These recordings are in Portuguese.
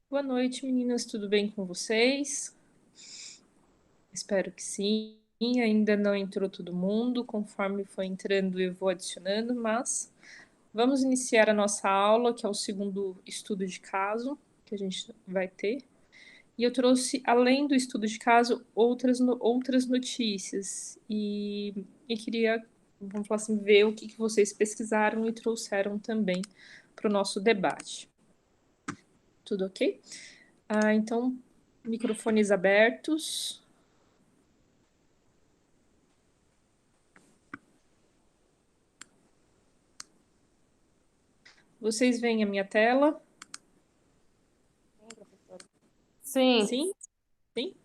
Boa noite, meninas. Tudo bem com vocês? Espero que sim. Ainda não entrou todo mundo. Conforme for entrando, eu vou adicionando, mas vamos iniciar a nossa aula, que é o segundo estudo de caso que a gente vai ter. E eu trouxe, além do estudo de caso, outras notícias. E queria, vamos falar assim, ver o que vocês pesquisaram e trouxeram também para o nosso debate. Tudo ok? Então, microfones abertos. Vocês veem a minha tela? Sim, professora. Sim. Sim? Sim?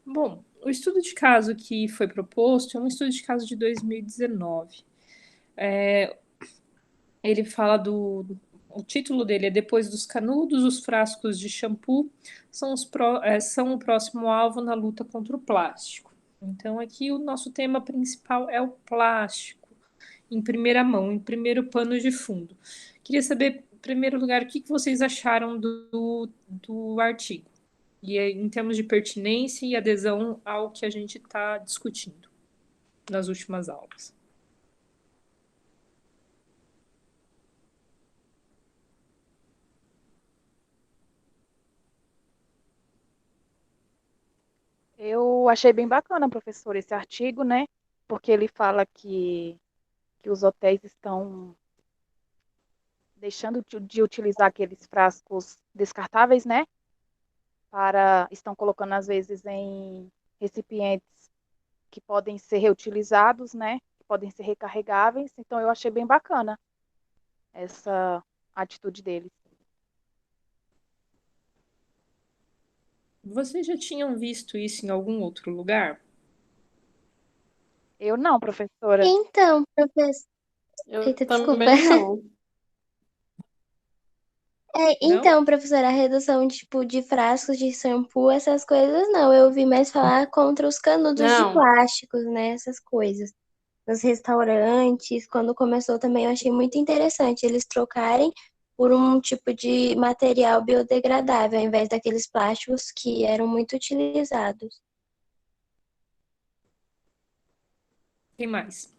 Bom, o estudo de caso que foi proposto é um estudo de caso de 2019. Ele fala do. O título dele é Depois dos Canudos, os frascos de shampoo são o próximo alvo na luta contra o plástico. Então, aqui o nosso tema principal é o plástico, em primeira mão, em primeiro pano de fundo. Queria saber, em primeiro lugar, o que vocês acharam do artigo, e em termos de pertinência e adesão ao que a gente está discutindo nas últimas aulas. Eu achei bem bacana, professor, esse artigo, né? Porque ele fala que os hotéis estão deixando de utilizar aqueles frascos descartáveis, né? Estão colocando, às vezes, em recipientes que podem ser reutilizados, né? Que podem ser recarregáveis. Então, eu achei bem bacana essa atitude deles. Vocês já tinham visto isso em algum outro lugar? Eu não, professora. Então, professor. Eu Eita, desculpa. também não. Não? Então, professora, a redução tipo, de frascos de shampoo, essas coisas não. Eu ouvi mais falar contra os canudos de Não. plásticos, né? Essas coisas. Nos restaurantes, quando começou também, eu achei muito interessante eles trocarem por um tipo de material biodegradável, ao invés daqueles plásticos que eram muito utilizados. Tem mais.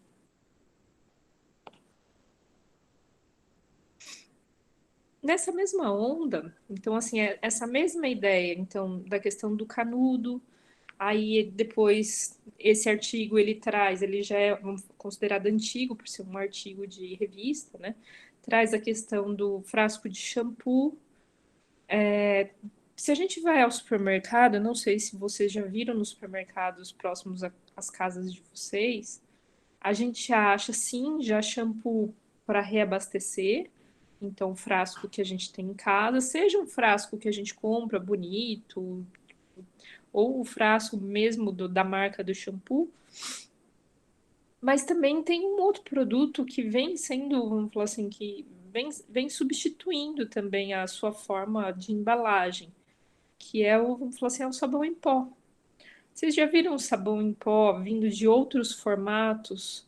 Nessa mesma onda, então, assim, essa mesma ideia, então, da questão do canudo, aí depois esse artigo ele traz, ele já é considerado antigo por ser um artigo de revista, né? Traz a questão do frasco de shampoo. Se a gente vai ao supermercado, eu não sei se vocês já viram nos supermercados próximos às casas de vocês, a gente acha sim já shampoo para reabastecer. Então, o frasco que a gente tem em casa, seja um frasco que a gente compra bonito, ou o frasco mesmo da marca do shampoo, mas também tem um outro produto que vem sendo, vamos falar assim, que vem substituindo também a sua forma de embalagem, que é o, vamos falar assim, é o sabão em pó. Vocês já viram o sabão em pó vindo de outros formatos,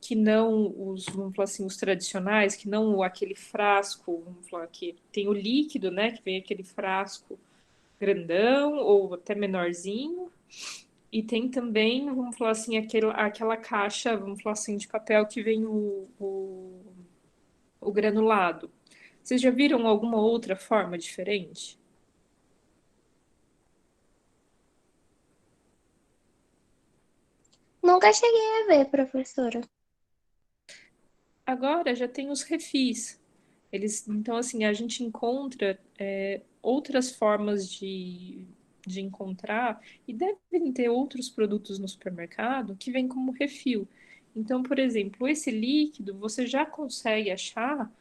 que não os, vamos falar assim, os tradicionais, que não aquele frasco, vamos falar que tem o líquido, né, que vem aquele frasco grandão ou até menorzinho, e tem também, vamos falar assim, aquela caixa, vamos falar assim, de papel que vem o granulado. Vocês já viram alguma outra forma diferente? Nunca cheguei a ver, professora. Agora já tem os refis. Então, assim, a gente encontra outras formas de encontrar, e devem ter outros produtos no supermercado que vêm como refil. Então, por exemplo, esse líquido você já consegue achar,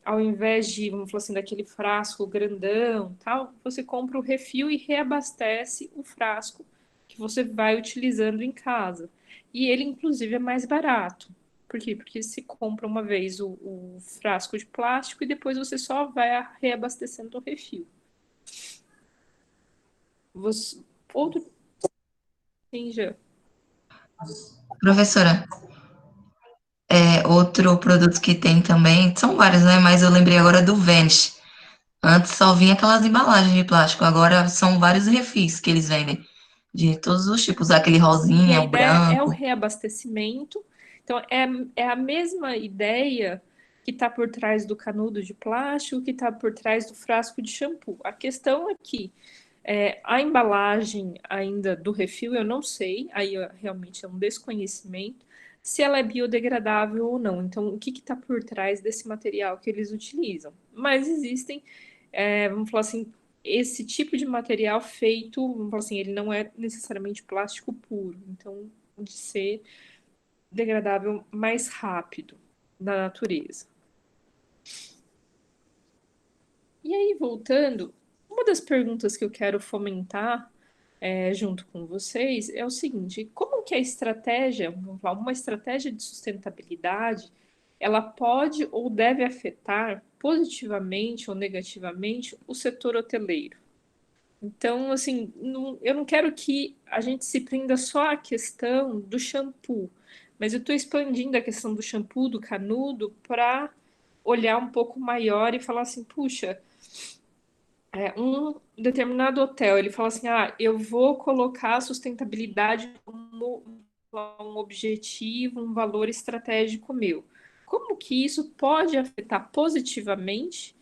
ao invés de, vamos falar assim, daquele frasco grandão, tal, você compra o refil e reabastece o frasco que você vai utilizando em casa. E ele, inclusive, é mais barato. Por quê? Porque se compra uma vez o frasco de plástico e depois você só vai reabastecendo o refil. Você, outro. Sim, já. Professora, Outro produto que tem também, são vários, né? Mas eu lembrei agora do Vanish. Antes só vinha aquelas embalagens de plástico, agora são vários refis que eles vendem, de todos os tipos, aquele E a rosinha, o ideia é o branco. reabastecimento. Então, é a mesma ideia que está por trás do canudo de plástico, que está por trás do frasco de shampoo. A questão é que a embalagem ainda do refil, eu não sei, aí realmente é um desconhecimento, se ela é biodegradável ou não. Então, o que está por trás desse material que eles utilizam? Mas existem, vamos falar assim, esse tipo de material feito, vamos falar assim, ele não é necessariamente plástico puro, então de ser degradável mais rápido na natureza. E aí, voltando, uma das perguntas que eu quero fomentar junto com vocês é o seguinte: como que a estratégia, vamos falar, uma estratégia de sustentabilidade, ela pode ou deve afetar positivamente ou negativamente o setor hoteleiro? Então, assim, eu não quero que a gente se prenda só à questão do shampoo, mas eu estou expandindo a questão do shampoo, do canudo, para olhar um pouco maior e falar assim, puxa, um determinado hotel, ele fala assim, eu vou colocar a sustentabilidade como um objetivo, um valor estratégico meu. Como que isso pode afetar positivamente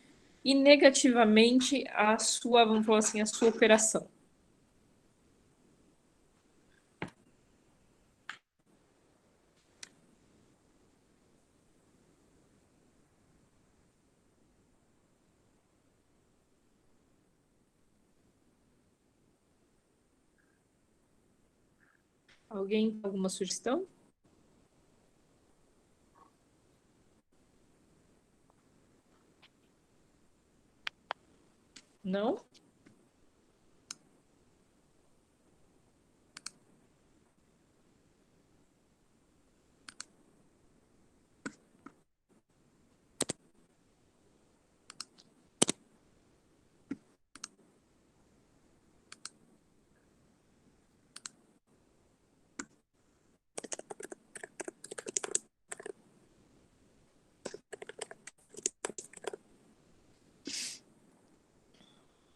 e negativamente a sua, vamos falar assim, a sua operação? Alguém tem alguma sugestão? Não?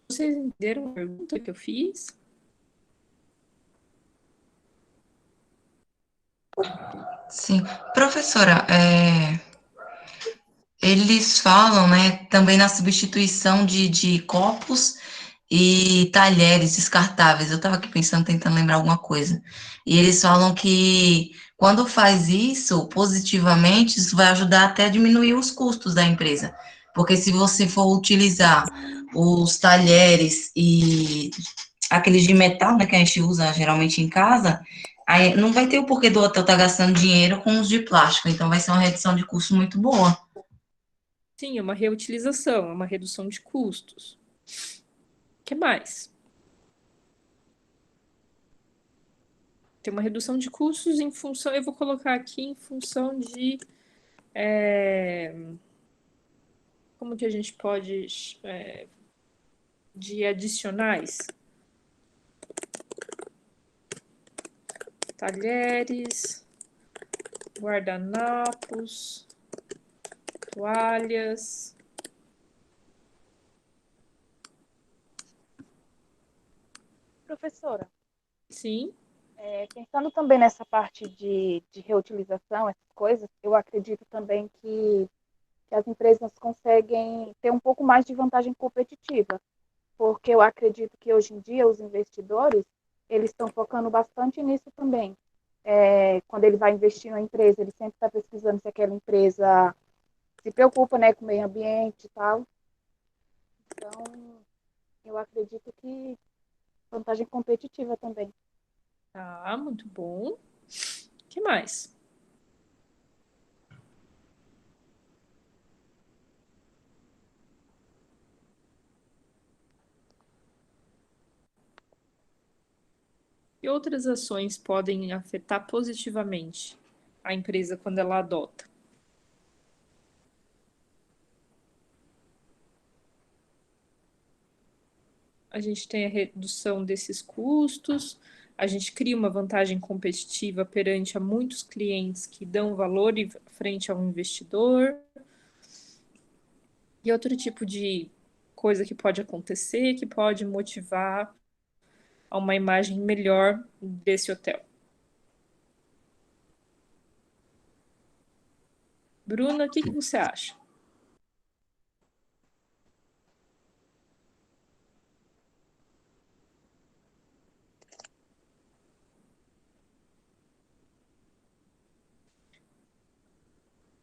Vocês entenderam a pergunta que eu fiz? Sim. Professora, eles falam, né, também na substituição de copos e talheres descartáveis. Eu estava aqui pensando, tentando lembrar alguma coisa. E eles falam que quando faz isso positivamente, isso vai ajudar até a diminuir os custos da empresa. Porque se você for utilizar os talheres e aqueles de metal, né, que a gente usa geralmente em casa, aí não vai ter o porquê do hotel estar gastando dinheiro com os de plástico. Então vai ser uma redução de custo muito boa. Sim, é uma reutilização, é uma redução de custos. O que mais? Tem uma redução de custos em função, eu vou colocar aqui em função de como que a gente pode de adicionais, talheres, guardanapos, toalhas. Professora, Sim, pensando também nessa parte de reutilização, essas coisas, eu acredito também que as empresas conseguem ter um pouco mais de vantagem competitiva, porque eu acredito que hoje em dia os investidores, eles estão focando bastante nisso também. Quando ele vai investir na empresa, ele sempre está pesquisando se aquela empresa se preocupa, né, com o meio ambiente e tal. Então, eu acredito que vantagem competitiva também. tá, muito bom. O que mais? E outras ações podem afetar positivamente a empresa quando ela adota? A gente tem a redução desses custos, a gente cria uma vantagem competitiva perante a muitos clientes que dão valor frente ao investidor. E outro tipo de coisa que pode acontecer, que pode motivar a uma imagem melhor desse hotel. Bruna, o que você acha?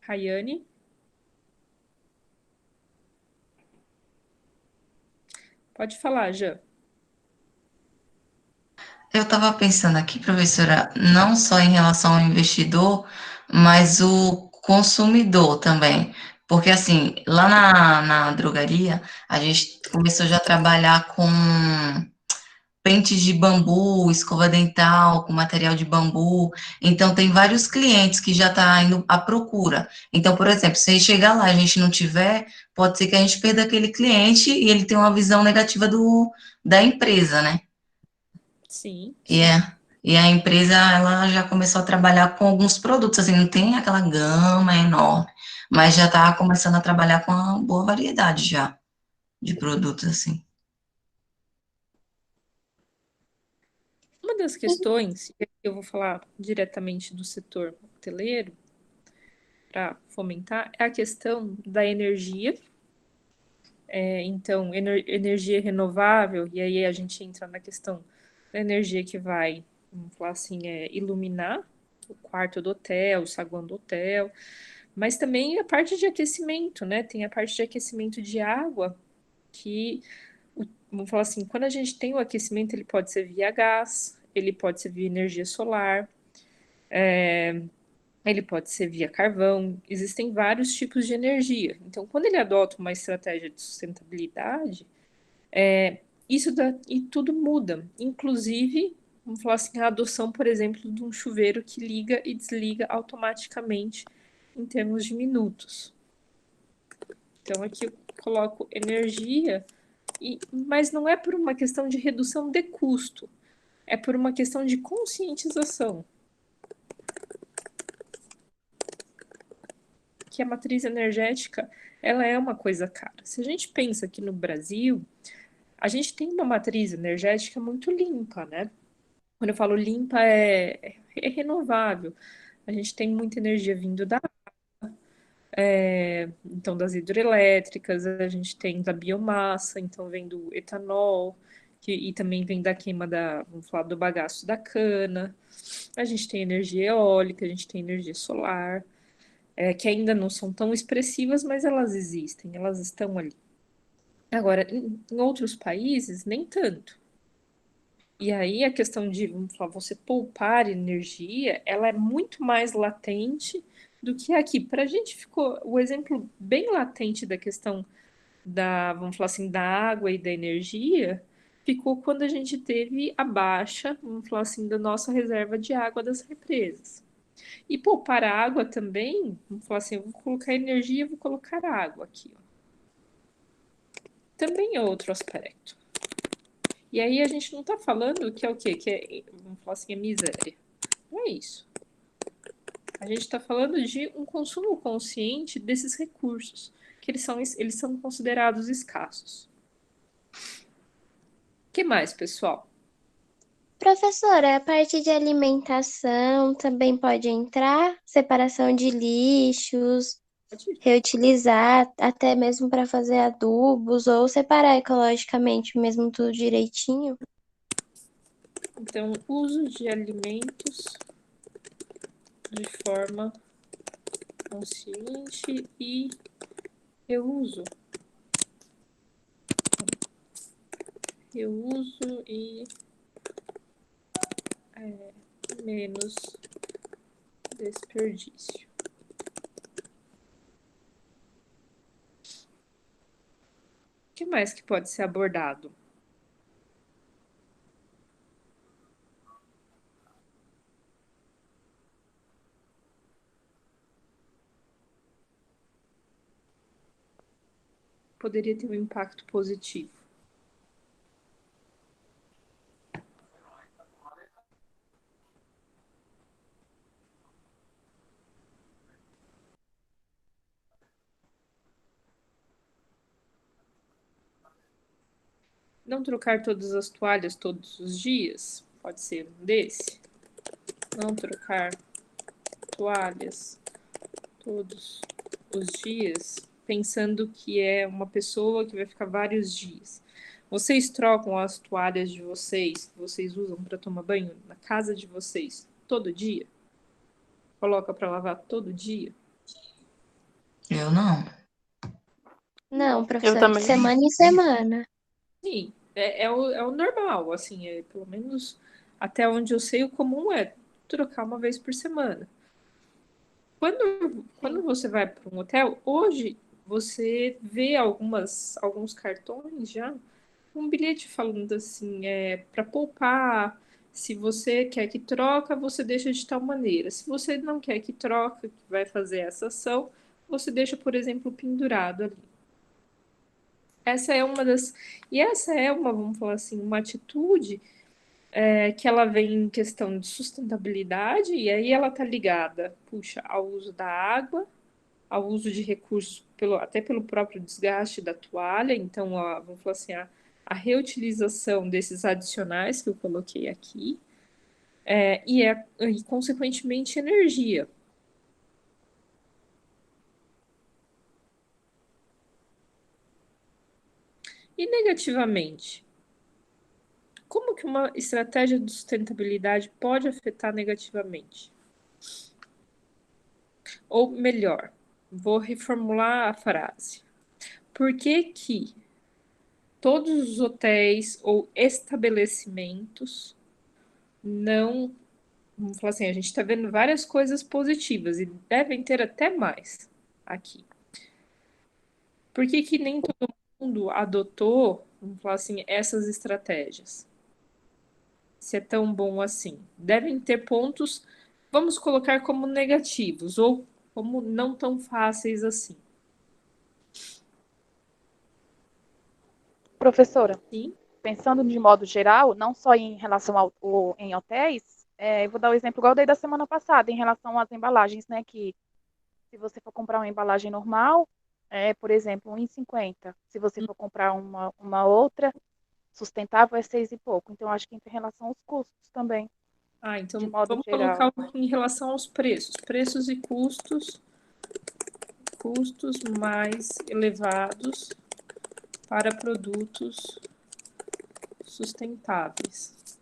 Rayane? Pode falar, Jean. Eu estava pensando aqui, professora, não só em relação ao investidor, mas o consumidor também. Porque, assim, lá na drogaria, a gente começou já a trabalhar com pentes de bambu, escova dental, com material de bambu. Então, tem vários clientes que já estão indo à procura. Então, por exemplo, se chegar lá e a gente não tiver, pode ser que a gente perda aquele cliente e ele tenha uma visão negativa da empresa, né? Sim, E, sim. e a empresa, ela já começou a trabalhar com alguns produtos, assim, não tem aquela gama enorme, mas já está começando a trabalhar com uma boa variedade já de produtos, assim. Uma das questões, e aqui eu vou falar diretamente do setor hoteleiro, para fomentar, é a questão da energia. Então, energia renovável, e aí a gente entra na questão da energia que vai, vamos falar assim, iluminar o quarto do hotel, o saguão do hotel, mas também a parte de aquecimento, né? Tem a parte de aquecimento de água, que, vamos falar assim, quando a gente tem o aquecimento, ele pode ser via gás, ele pode ser via energia solar, ele pode ser via carvão, existem vários tipos de energia. Então, quando ele adota uma estratégia de sustentabilidade, e tudo muda, inclusive, vamos falar assim, a adoção, por exemplo, de um chuveiro que liga e desliga automaticamente em termos de minutos. Então, aqui eu coloco energia, mas não é por uma questão de redução de custo, é por uma questão de conscientização. Que a matriz energética, ela é uma coisa cara. Se a gente pensa que no Brasil, a gente tem uma matriz energética muito limpa, né? Quando eu falo limpa, é renovável. A gente tem muita energia vindo então, das hidrelétricas, a gente tem da biomassa, então vem do etanol, e também vem da queima vamos falar, do bagaço da cana. A gente tem energia eólica, a gente tem energia solar, que ainda não são tão expressivas, mas elas existem, elas estão ali. Agora, em outros países, nem tanto. E aí a questão de, vamos falar, você poupar energia, ela é muito mais latente do que aqui. Para a gente ficou o exemplo bem latente da questão vamos falar assim, da água e da energia, ficou quando a gente teve a baixa, vamos falar assim, da nossa reserva de água das represas. E poupar a água também, vamos falar assim, eu vou colocar energia, vou colocar água aqui, ó. Também é outro aspecto. E aí a gente não está falando que é o quê? Que vamos falar assim, é miséria. Não é isso. A gente está falando de um consumo consciente desses recursos, que eles são considerados escassos. O que mais, pessoal? Professora, a parte de alimentação também pode entrar? Separação de lixos, Pode ir. reutilizar, até mesmo para fazer adubos, ou separar ecologicamente mesmo tudo direitinho? Então, uso de alimentos de forma consciente e reuso. Reuso e menos desperdício. O que mais que pode ser abordado? Poderia ter um impacto positivo. Não trocar todas as toalhas todos os dias, pode ser um desse. Não trocar toalhas todos os dias, pensando que é uma pessoa que vai ficar vários dias. Vocês trocam as toalhas de vocês, que vocês usam para tomar banho na casa de vocês todo dia? Coloca para lavar todo dia? Eu não. Não, Eu professora, de também. semana em semana. Sim, é o normal, assim, pelo menos até onde eu sei, o comum é trocar uma vez por semana. Quando você vai para um hotel, hoje você vê alguns cartões já, um bilhete falando assim, para poupar, se você quer que troca, você deixa de tal maneira. Se você não quer que troca, que vai fazer essa ação, você deixa, por exemplo, pendurado ali. Essa é uma das. E essa é uma, vamos falar assim, uma atitude que ela vem em questão de sustentabilidade, e aí ela está ligada, puxa, ao uso da água, ao uso de recursos, até pelo próprio desgaste da toalha, então, vamos falar assim, a reutilização desses adicionais que eu coloquei aqui, e, consequentemente, energia. E negativamente, como que uma estratégia de sustentabilidade pode afetar negativamente? Ou melhor, vou reformular a frase. Por que que todos os hotéis ou estabelecimentos não... Vamos falar assim, a gente está vendo várias coisas positivas e devem ter até mais aqui. Por que que nem todo mundo adotou, vamos falar assim, essas estratégias? Se é tão bom assim. Devem ter pontos, vamos colocar como negativos ou como não tão fáceis assim. Professora, Sim? pensando de modo geral, não só em relação em hotéis, eu vou dar o exemplo igual eu dei da semana passada, em relação às embalagens, né? Que se você for comprar uma embalagem normal, por exemplo, 1,50. Se você for comprar uma outra sustentável, é 6 e pouco. Então, acho que em relação aos custos também, de Então modo vamos geral. colocar em relação aos preços. Preços e custos mais elevados para produtos sustentáveis.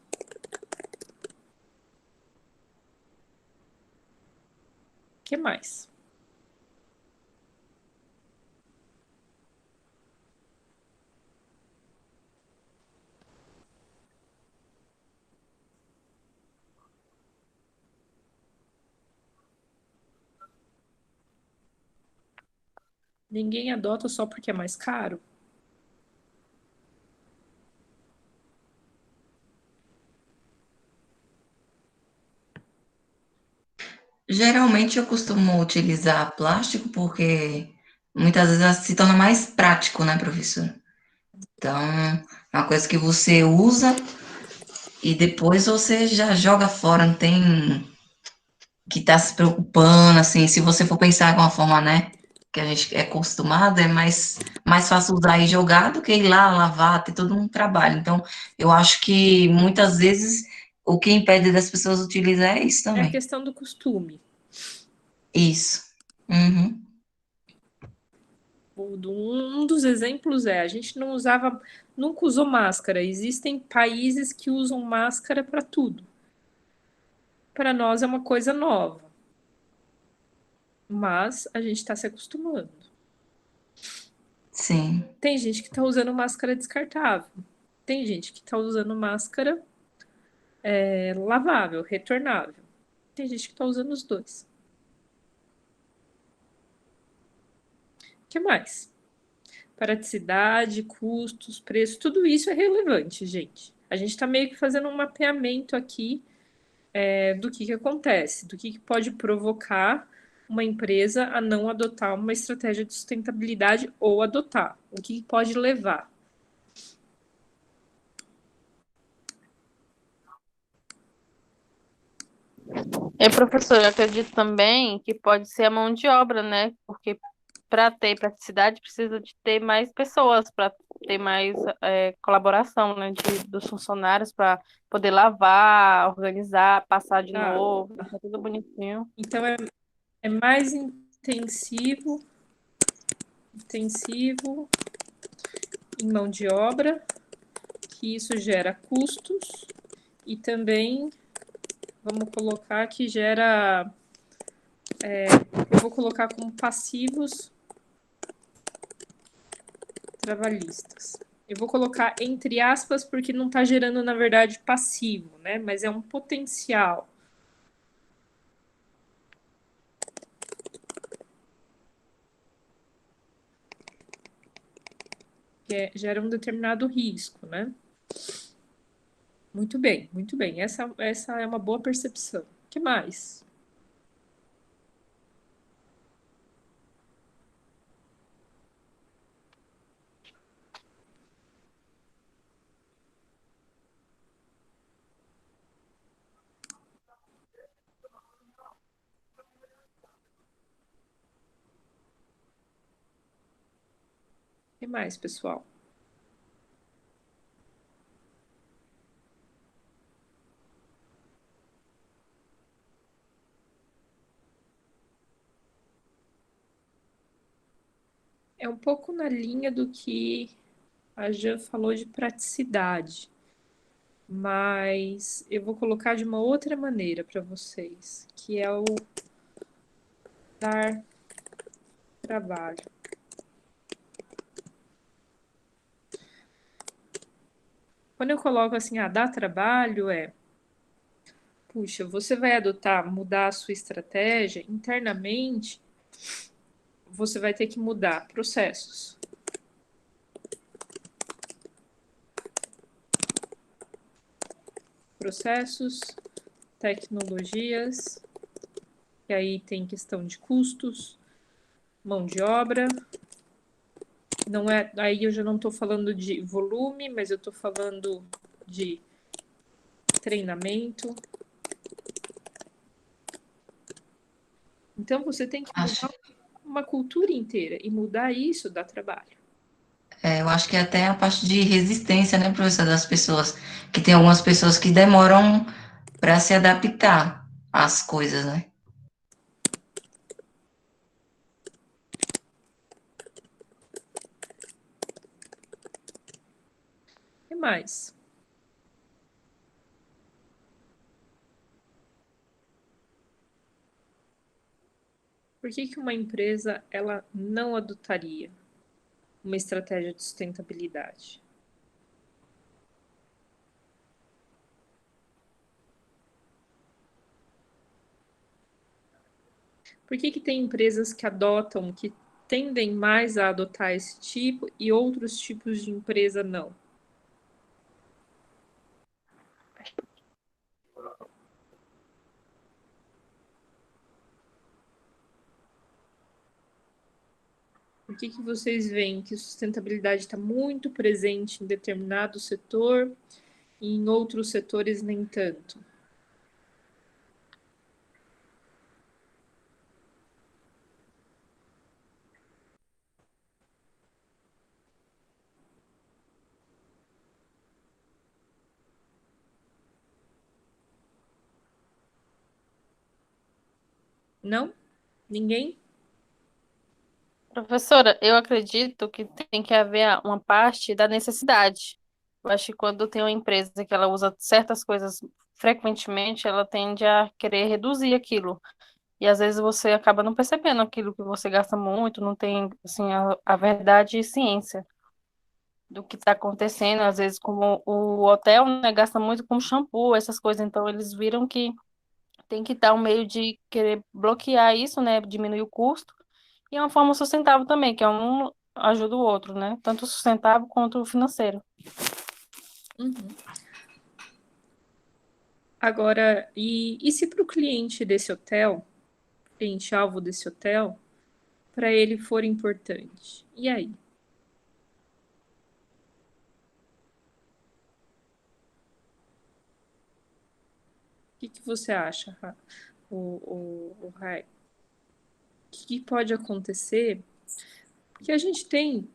O que mais? Ninguém adota só porque é mais caro? Geralmente eu costumo utilizar plástico porque muitas vezes se torna mais prático, né, professor? Então, é uma coisa que você usa e depois você já joga fora, não tem que estar se preocupando, assim, se você for pensar de uma forma, né, que a gente é acostumado, é mais fácil usar e jogar do que ir lá lavar, ter todo um trabalho. Então, eu acho que muitas vezes o que impede das pessoas utilizar é isso É a também. questão do costume. Isso. Uhum. Um dos exemplos a gente não usava, nunca usou máscara. Existem países que usam máscara para tudo. Para nós é uma coisa nova, mas a gente está se acostumando. Sim. Tem gente que está usando máscara descartável. Tem gente que está usando máscara lavável, retornável. Tem gente que está usando os dois. O que mais? Praticidade, custos, preço, tudo isso é relevante, gente. A gente está meio que fazendo um mapeamento aqui do que acontece, do que pode provocar uma empresa a não adotar uma estratégia de sustentabilidade ou adotar, o que pode levar. Professor, eu acredito também que pode ser a mão de obra, né? Porque para ter praticidade precisa de ter mais pessoas para ter mais colaboração, né, dos funcionários para poder lavar, organizar, passar de Tá? novo, deixar tudo bonitinho. Então é mais intensivo em mão de obra, que isso gera custos e também vamos colocar que gera, eu vou colocar como passivos trabalhistas. Eu vou colocar entre aspas porque não está gerando, na verdade, passivo, né? Mas é um potencial. Que gera um determinado risco, né? Muito bem, muito bem. Essa é uma boa percepção. O que mais? O que mais, pessoal? É um pouco na linha do que a Jean falou de praticidade, mas eu vou colocar de uma outra maneira para vocês, que é o dar trabalho. Quando eu coloco assim, dá trabalho, puxa, você vai mudar a sua estratégia internamente, você vai ter que mudar processos. Processos, tecnologias, e aí tem questão de custos, mão de obra. Não é, aí eu já não estou falando de volume, mas eu estou falando de treinamento. Então você tem que Acho, mudar uma cultura inteira e mudar isso dá trabalho. eu acho que até a parte de resistência, né, professor, das pessoas, que tem algumas pessoas que demoram para se adaptar às coisas, né? O que mais? Por que que uma empresa ela não adotaria uma estratégia de sustentabilidade? Por que que tem empresas que adotam, que tendem mais a adotar esse tipo e outros tipos de empresa não? Por que que vocês veem que sustentabilidade está muito presente em determinado setor e em outros setores nem tanto? Não? Ninguém? Professora, eu acredito que tem que haver uma parte da necessidade. Eu acho que quando tem uma empresa que ela usa certas coisas frequentemente, ela tende a querer reduzir aquilo. E às vezes você acaba não percebendo aquilo que você gasta muito, não tem assim a verdade e ciência do que está acontecendo. Às vezes, como o hotel, né, gasta muito com shampoo, essas coisas, então eles viram que tem que dar um meio de querer bloquear isso, né, diminuir o custo. E é uma forma sustentável também, que é um ajuda o outro, né? Tanto sustentável quanto o financeiro. Uhum. Agora, e se para o cliente desse hotel, cliente-alvo desse hotel, para ele for importante? E aí? O que que você acha, o Rai? O que que pode acontecer? Porque a gente tem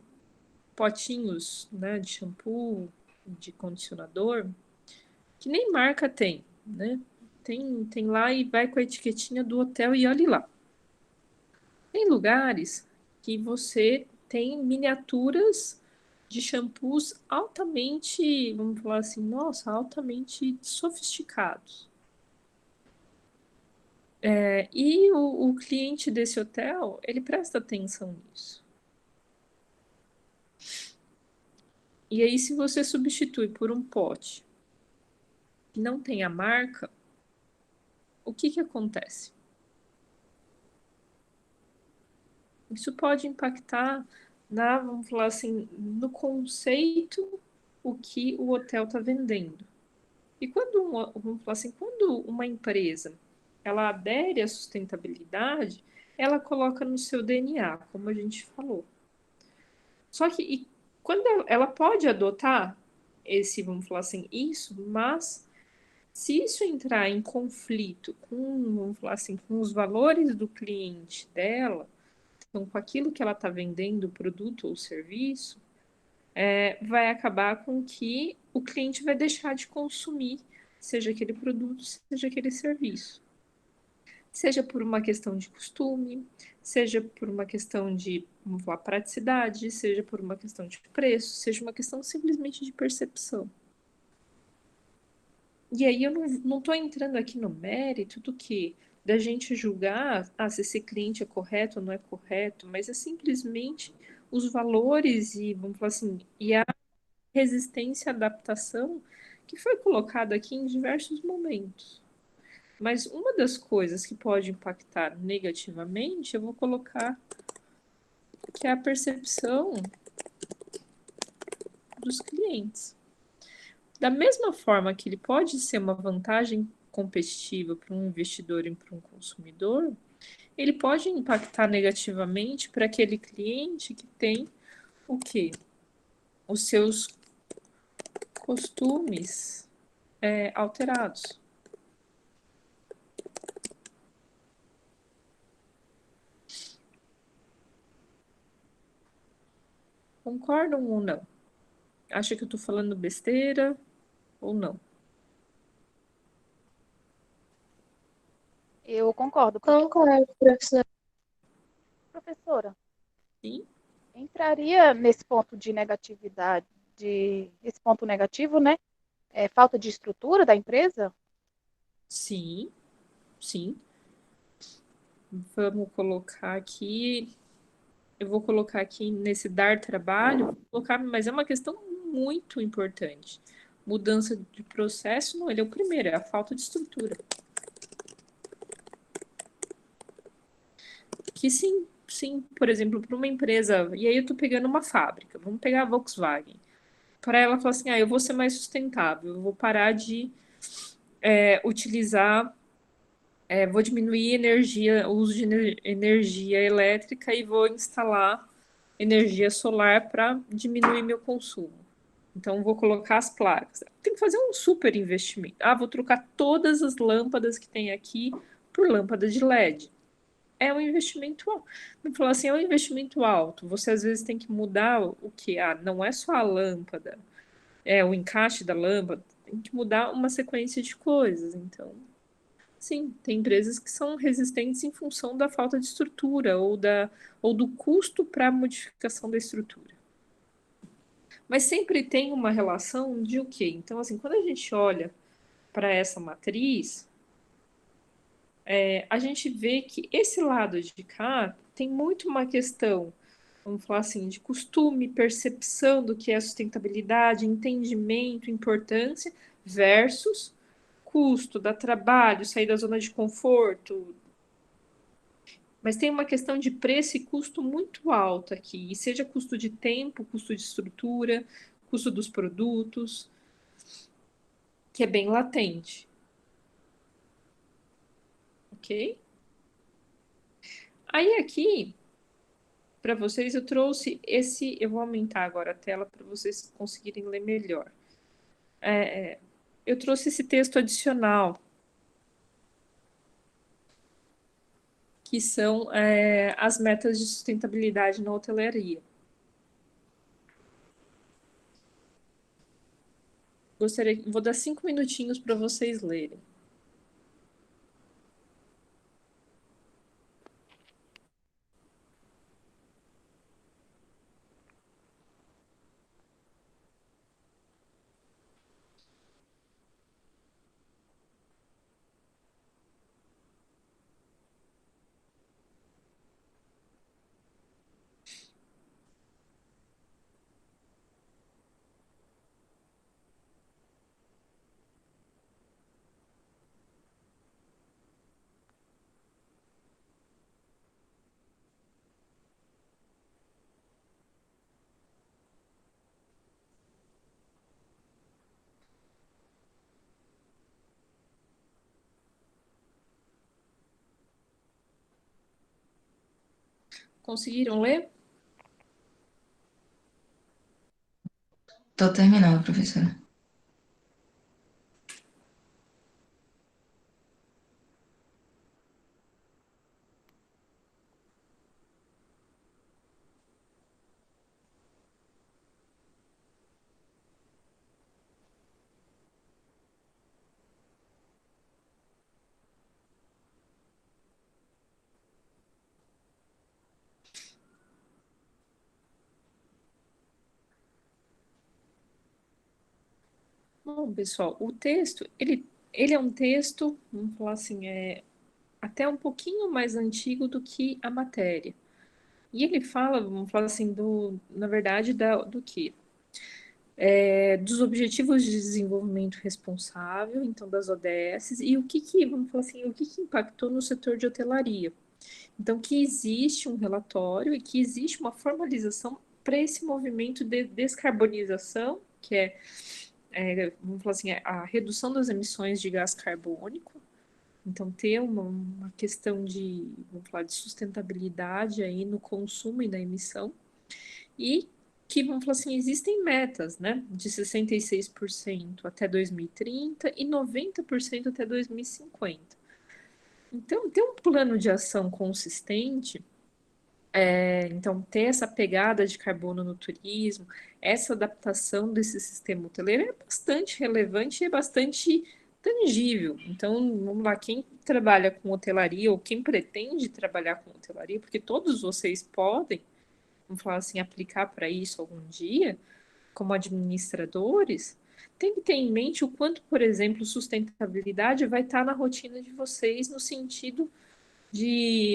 potinhos, né, de shampoo, de condicionador, que nem marca tem, né? Tem lá e vai com a etiquetinha do hotel e olhe lá. Tem lugares que você tem miniaturas de shampoos altamente, vamos falar assim, nossa, altamente sofisticados. E o cliente desse hotel, ele presta atenção nisso. E aí, se você substitui por um pote que não tem a marca, o que que acontece? Isso pode impactar vamos falar assim, no conceito o que o hotel está vendendo. E vamos falar assim, quando uma empresa ela adere à sustentabilidade, ela coloca no seu DNA, como a gente falou. Só que quando ela pode adotar vamos falar assim, isso, mas se isso entrar em conflito vamos falar assim, com os valores do cliente dela, então com aquilo que ela está vendendo, o produto ou serviço, vai acabar com que o cliente vai deixar de consumir, seja aquele produto, seja aquele serviço. Seja por uma questão de costume, seja por uma questão de, vamos falar, praticidade, seja por uma questão de preço, seja uma questão simplesmente de percepção. E aí eu não estou entrando aqui no mérito do que da gente julgar se esse cliente é correto ou não é correto, mas é simplesmente os valores e, vamos falar assim, e a resistência à adaptação que foi colocada aqui em diversos momentos. Mas uma das coisas que pode impactar negativamente, eu vou colocar que é a percepção dos clientes. Da mesma forma que ele pode ser uma vantagem competitiva para um investidor e para um consumidor, ele pode impactar negativamente para aquele cliente que tem o quê? Os seus costumes alterados. Concordam ou não? Acha que eu estou falando besteira ou não? Eu concordo, Concordo, professor. professora. Sim? Entraria nesse ponto de negatividade, esse ponto negativo, né? Falta de estrutura da empresa? Sim, sim. Vamos colocar aqui. Eu vou colocar aqui nesse dar trabalho, mas é uma questão muito importante. Mudança de processo, não, ele é o primeiro, é a falta de estrutura. Que sim, por exemplo, para uma empresa, e aí eu tô pegando uma fábrica, vamos pegar a Volkswagen. Para ela falar assim, eu vou ser mais sustentável, eu vou parar de utilizar, vou diminuir o uso de energia elétrica e vou instalar energia solar para diminuir meu consumo. Então, vou colocar as placas. Tem que fazer um super investimento. Vou trocar todas as lâmpadas que tem aqui por lâmpada de LED. É um investimento alto. Me falou assim, é um investimento alto. Você às vezes tem que mudar o que? Não é só a lâmpada, é o encaixe da lâmpada. Tem que mudar uma sequência de coisas. Então, sim, tem empresas que são resistentes em função da falta de estrutura ou do custo para a modificação da estrutura. Mas sempre tem uma relação de o quê? Então, assim, quando a gente olha para essa matriz, a gente vê que esse lado de cá tem muito uma questão, vamos falar assim, de costume, percepção do que é sustentabilidade, entendimento, importância, versus custo, dá trabalho, sair da zona de conforto. Mas tem uma questão de preço e custo muito alto aqui, e seja custo de tempo, custo de estrutura, custo dos produtos, que é bem latente. Ok? Aí aqui, para vocês, eu trouxe eu vou aumentar agora a tela para vocês conseguirem ler melhor. Eu trouxe esse texto adicional, que são as metas de sustentabilidade na hotelaria. vou dar 5 minutinhos para vocês lerem. Conseguiram ler? Tô terminando, professora. Bom, pessoal, o texto, ele é um texto, vamos falar assim, até um pouquinho mais antigo do que a matéria. E ele fala, vamos falar assim, na verdade, do que? Dos Objetivos de Desenvolvimento Responsável, então das ODS, e vamos falar assim, o que impactou no setor de hotelaria. Então, que existe um relatório e que existe uma formalização para esse movimento de descarbonização, que vamos falar assim, a redução das emissões de gás carbônico. Então, ter uma questão vamos falar, de sustentabilidade aí no consumo e na emissão. E que, vamos falar assim, existem metas, né? De 66% até 2030 e 90% até 2050. Então, ter um plano de ação consistente, então ter essa pegada de carbono no turismo, essa adaptação desse sistema hoteleiro é bastante relevante e é bastante tangível. Então, vamos lá, quem trabalha com hotelaria ou quem pretende trabalhar com hotelaria, porque todos vocês podem, vamos falar assim, aplicar para isso algum dia, como administradores, tem que ter em mente o quanto, por exemplo, sustentabilidade vai estar na rotina de vocês no sentido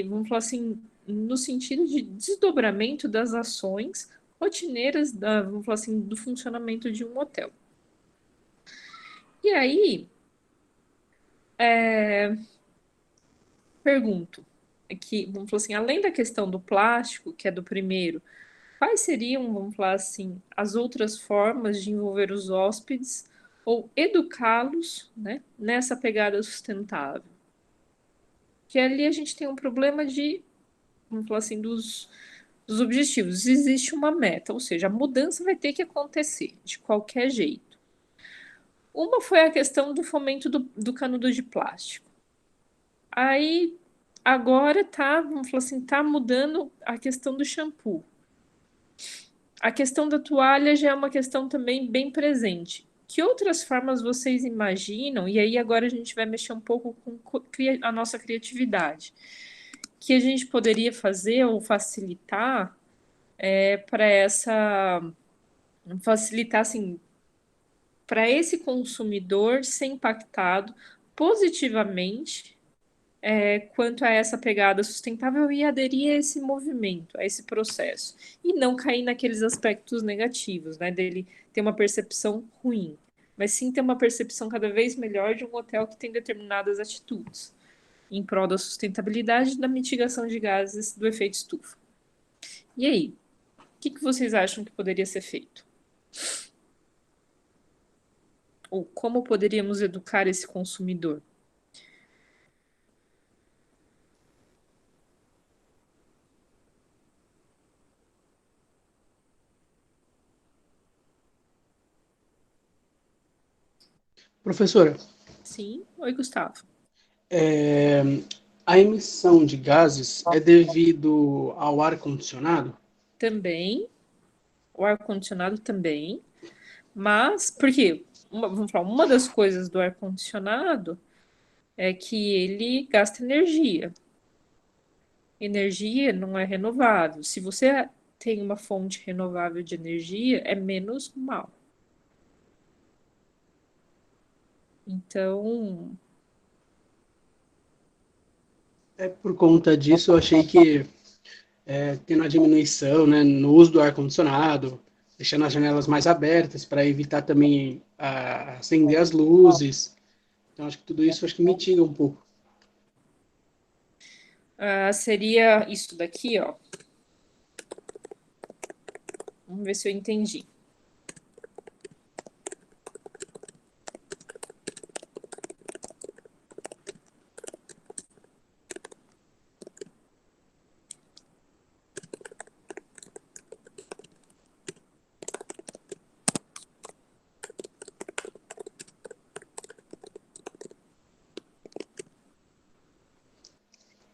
vamos falar assim, no sentido de desdobramento das ações rotineiras vamos falar assim, do funcionamento de um hotel. E aí, pergunto, vamos falar assim, além da questão do plástico, que é do primeiro, quais seriam, vamos falar assim, as outras formas de envolver os hóspedes ou educá-los, né, nessa pegada sustentável? Que ali a gente tem um problema vamos falar assim, dos objetivos. Existe uma meta, ou seja, a mudança vai ter que acontecer de qualquer jeito. Uma foi a questão do fomento do canudo de plástico. Aí, agora vamos falar assim, tá mudando a questão do shampoo. A questão da toalha já é uma questão também bem presente. Que outras formas vocês imaginam? E aí agora a gente vai mexer um pouco com a nossa criatividade. Que a gente poderia fazer ou facilitar para facilitar assim, para esse consumidor ser impactado positivamente quanto a essa pegada sustentável e aderir a esse movimento, a esse processo. E não cair naqueles aspectos negativos, né? Dele ter uma percepção ruim, mas sim ter uma percepção cada vez melhor de um hotel que tem determinadas atitudes em prol da sustentabilidade e da mitigação de gases do efeito estufa. E aí, o que vocês acham que poderia ser feito? Ou como poderíamos educar esse consumidor? Professora, Sim? Oi, Gustavo. é, a emissão de gases é devido ao ar-condicionado? Também, o ar-condicionado também, mas por quê? vamos falar, uma das coisas do ar-condicionado é que ele gasta energia. Energia não é renovável. Se você tem uma fonte renovável de energia, é menos mal. Então, Por conta disso, eu achei que tendo a diminuição, né, no uso do ar-condicionado, deixando as janelas mais abertas para evitar também acender as luzes. Então, acho que tudo isso acho que mitiga um pouco. seria isso daqui, ó. Vamos ver se eu entendi.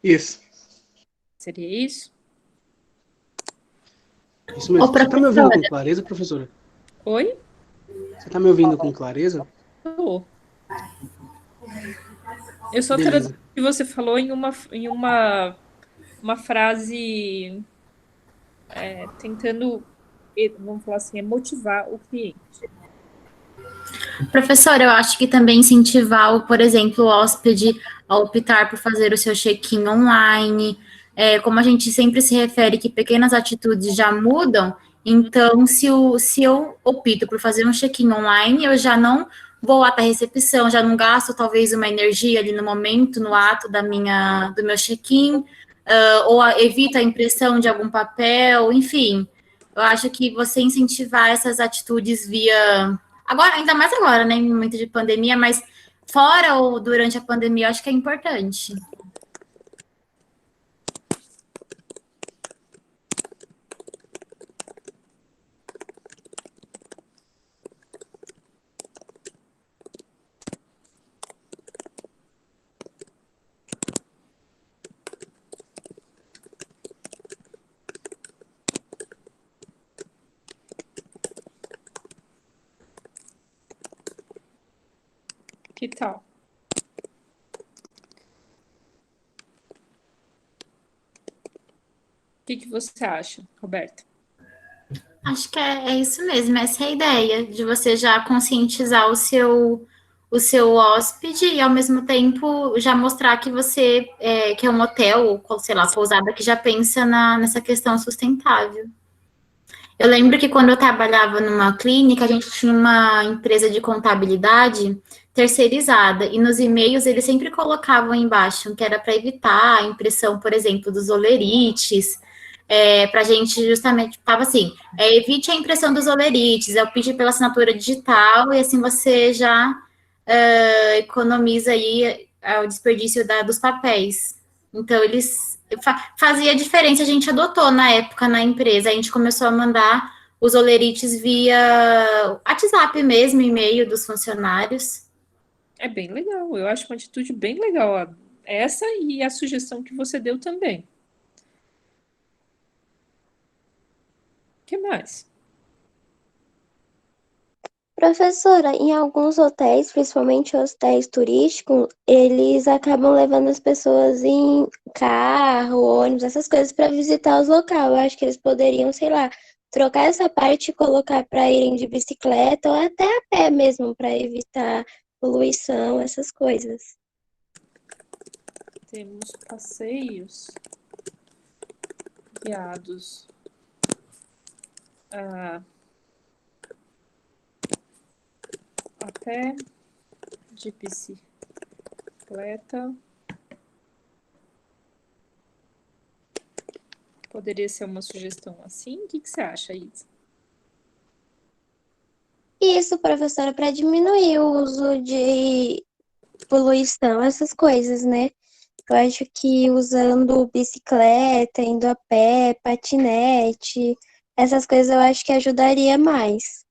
Isso, Seria isso? isso Ô, mesmo. Você está me ouvindo professora, com clareza, professora? Oi? Você está me ouvindo com clareza? Tô. Eu só traduzi Beleza. o que você falou uma frase tentando, vamos falar assim, motivar o cliente. professora, eu acho que também incentivar, por exemplo, o hóspede a optar por fazer o seu check-in online. Como a gente sempre se refere que pequenas atitudes já mudam, então, se eu opto por fazer um check-in online, eu já não vou até a recepção, já não gasto talvez uma energia ali no momento, no ato do meu check-in, ou evito a impressão de algum papel, enfim. Eu acho que você incentivar essas atitudes via agora, ainda mais agora, né, em momento de pandemia, mas fora ou durante a pandemia, eu acho que é importante. Que tal? O que você acha, Roberta? Acho que é isso mesmo, essa é a ideia, de você já conscientizar o seu hóspede e, ao mesmo tempo, já mostrar que você que é um hotel, ou, sei lá, pousada que já pensa nessa questão sustentável. Eu lembro que quando eu trabalhava numa clínica, a gente tinha uma empresa de contabilidade terceirizada, e nos e-mails eles sempre colocavam embaixo que era para evitar a impressão, por exemplo, dos olerites, para a gente justamente, estava assim, evite a impressão dos olerites, eu pedi pela assinatura digital, e assim você já economiza aí o desperdício dos papéis. Então, eles fazia diferença, a gente adotou na época na empresa, a gente começou a mandar os olerites via WhatsApp mesmo, e-mail dos funcionários. É bem legal, eu acho uma atitude bem legal. Essa e a sugestão que você deu também. O que mais? Professora, em alguns hotéis, principalmente hotéis turísticos, eles acabam levando as pessoas em carro, ônibus, essas coisas para visitar os locais. Eu acho que eles poderiam, sei lá, trocar essa parte e colocar para irem de bicicleta ou até a pé mesmo, para evitar poluição, essas coisas. Temos passeios guiados a pé, de bicicleta. Poderia ser uma sugestão assim? O que você acha, Isa? Isso, professora, para diminuir o uso de poluição, essas coisas, né? Eu acho que usando bicicleta, indo a pé, patinete, essas coisas eu acho que ajudaria mais.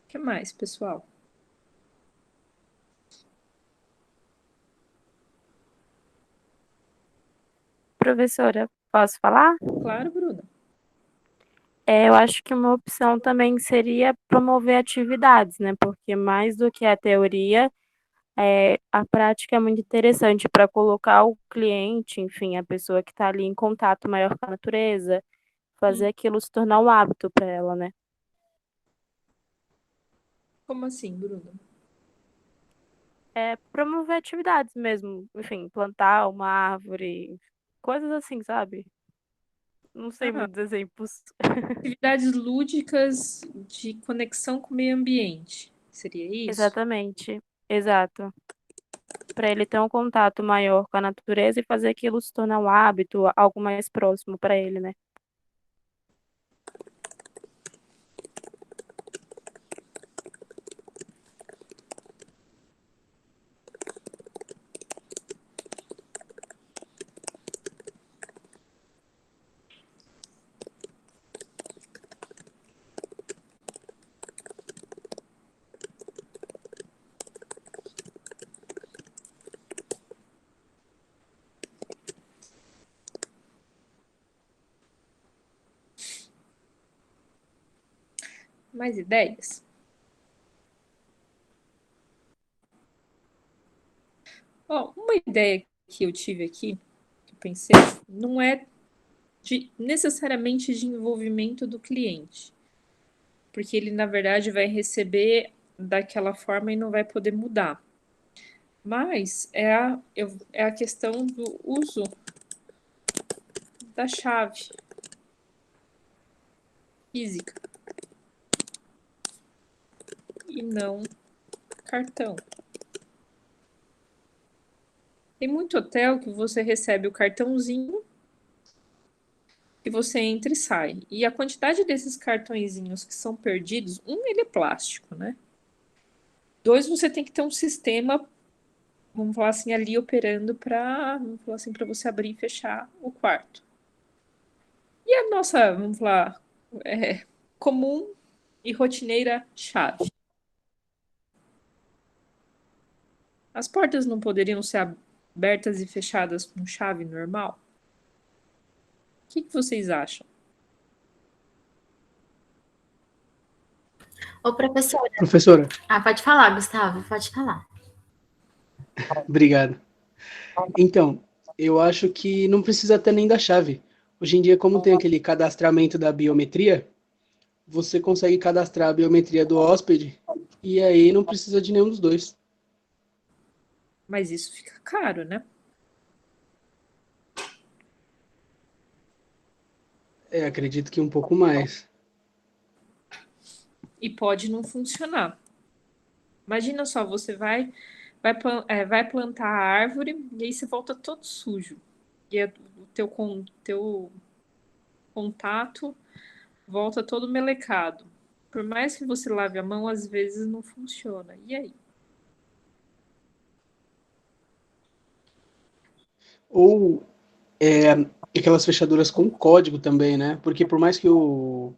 O que mais, pessoal? Professora, posso falar? Claro, Bruna. Eu acho que uma opção também seria promover atividades, né? Porque mais do que a teoria, a prática é muito interessante para colocar o cliente, enfim, a pessoa que está ali em contato maior com a natureza, fazer aquilo se tornar um hábito para ela, né? Como assim, Bruna? Promover atividades mesmo, enfim, plantar uma árvore, coisas assim, sabe? Não sei Ah, muitos exemplos. atividades lúdicas de conexão com o meio ambiente. Seria isso? Exatamente, exato. Para ele ter um contato maior com a natureza e fazer aquilo se tornar um hábito, algo mais próximo para ele, né? Mais ideias? Ó, uma ideia que eu tive aqui, que eu pensei, não é necessariamente de envolvimento do cliente, porque ele, na verdade, vai receber daquela forma e não vai poder mudar. Mas é a questão do uso da chave física e não cartão. Tem muito hotel que você recebe o cartãozinho e você entra e sai. E a quantidade desses cartõezinhos que são perdidos, ele é plástico, né? 2, você tem que ter um sistema, vamos falar assim, ali operando vamos falar assim, para você abrir e fechar o quarto. E a nossa, vamos falar, comum e rotineira chave. As portas não poderiam ser abertas e fechadas com chave normal? O que vocês acham? Ô, professora. Professora, Pode falar, Gustavo, pode falar. obrigado. Então, eu acho que não precisa ter nem da chave. Hoje em dia, como tem aquele cadastramento da biometria, você consegue cadastrar a biometria do hóspede e aí não precisa de nenhum dos dois. Mas isso fica caro, né? Acredito que um pouco mais. E pode não funcionar. Imagina só, você vai plantar a árvore e aí você volta todo sujo. E o teu contato volta todo melecado. Por mais que você lave a mão, às vezes não funciona. E aí? Ou aquelas fechaduras com código também, né? Porque por mais que o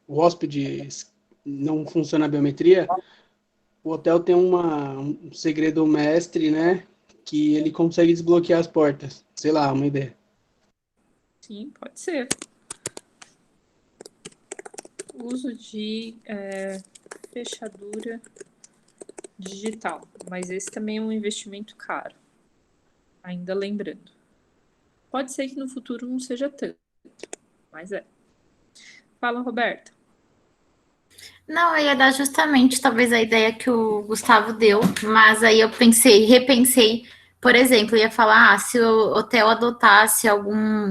hóspede não funcione a biometria, o hotel tem um segredo mestre, né? Que ele consegue desbloquear as portas. Sei lá, uma ideia. Sim, pode ser. Uso de fechadura digital. Mas esse também é um investimento caro. Ainda lembrando. Pode ser que no futuro não seja tanto, mas é. Fala, Roberta. Não, eu ia dar justamente talvez a ideia que o Gustavo deu, mas aí eu repensei, por exemplo, eu ia falar, se o hotel adotasse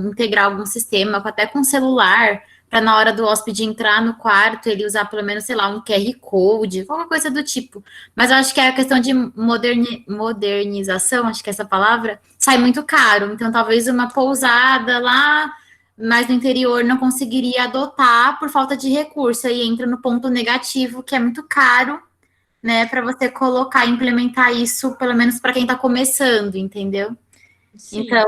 integrar algum sistema, até com celular, para na hora do hóspede entrar no quarto, ele usar pelo menos, sei lá, um QR Code, qualquer coisa do tipo. Mas eu acho que a questão de modernização, acho que essa palavra, sai muito caro. Então, talvez uma pousada lá mas no interior não conseguiria adotar por falta de recurso. Aí entra no ponto negativo, que é muito caro, né, para você colocar, implementar isso, pelo menos para quem está começando, entendeu? Sim, Então,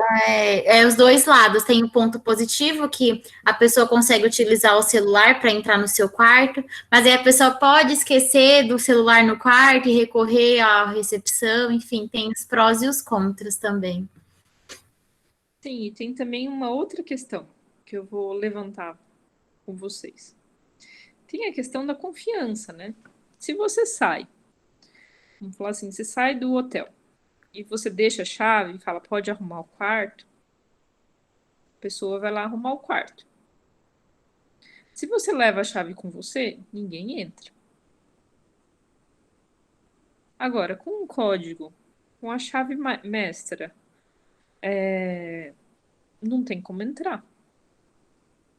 os dois lados. Tem o ponto positivo, que a pessoa consegue utilizar o celular para entrar no seu quarto, mas aí a pessoa pode esquecer do celular no quarto e recorrer à recepção, enfim, tem os prós e os contras também. sim, e tem também uma outra questão que eu vou levantar com vocês. Tem a questão da confiança, né? Se você sai, vamos falar assim, você sai do hotel e você deixa a chave e fala, pode arrumar o quarto, a pessoa vai lá arrumar o quarto. Se você leva a chave com você, ninguém entra. Agora, com um código, com a chave mestra, não tem como entrar.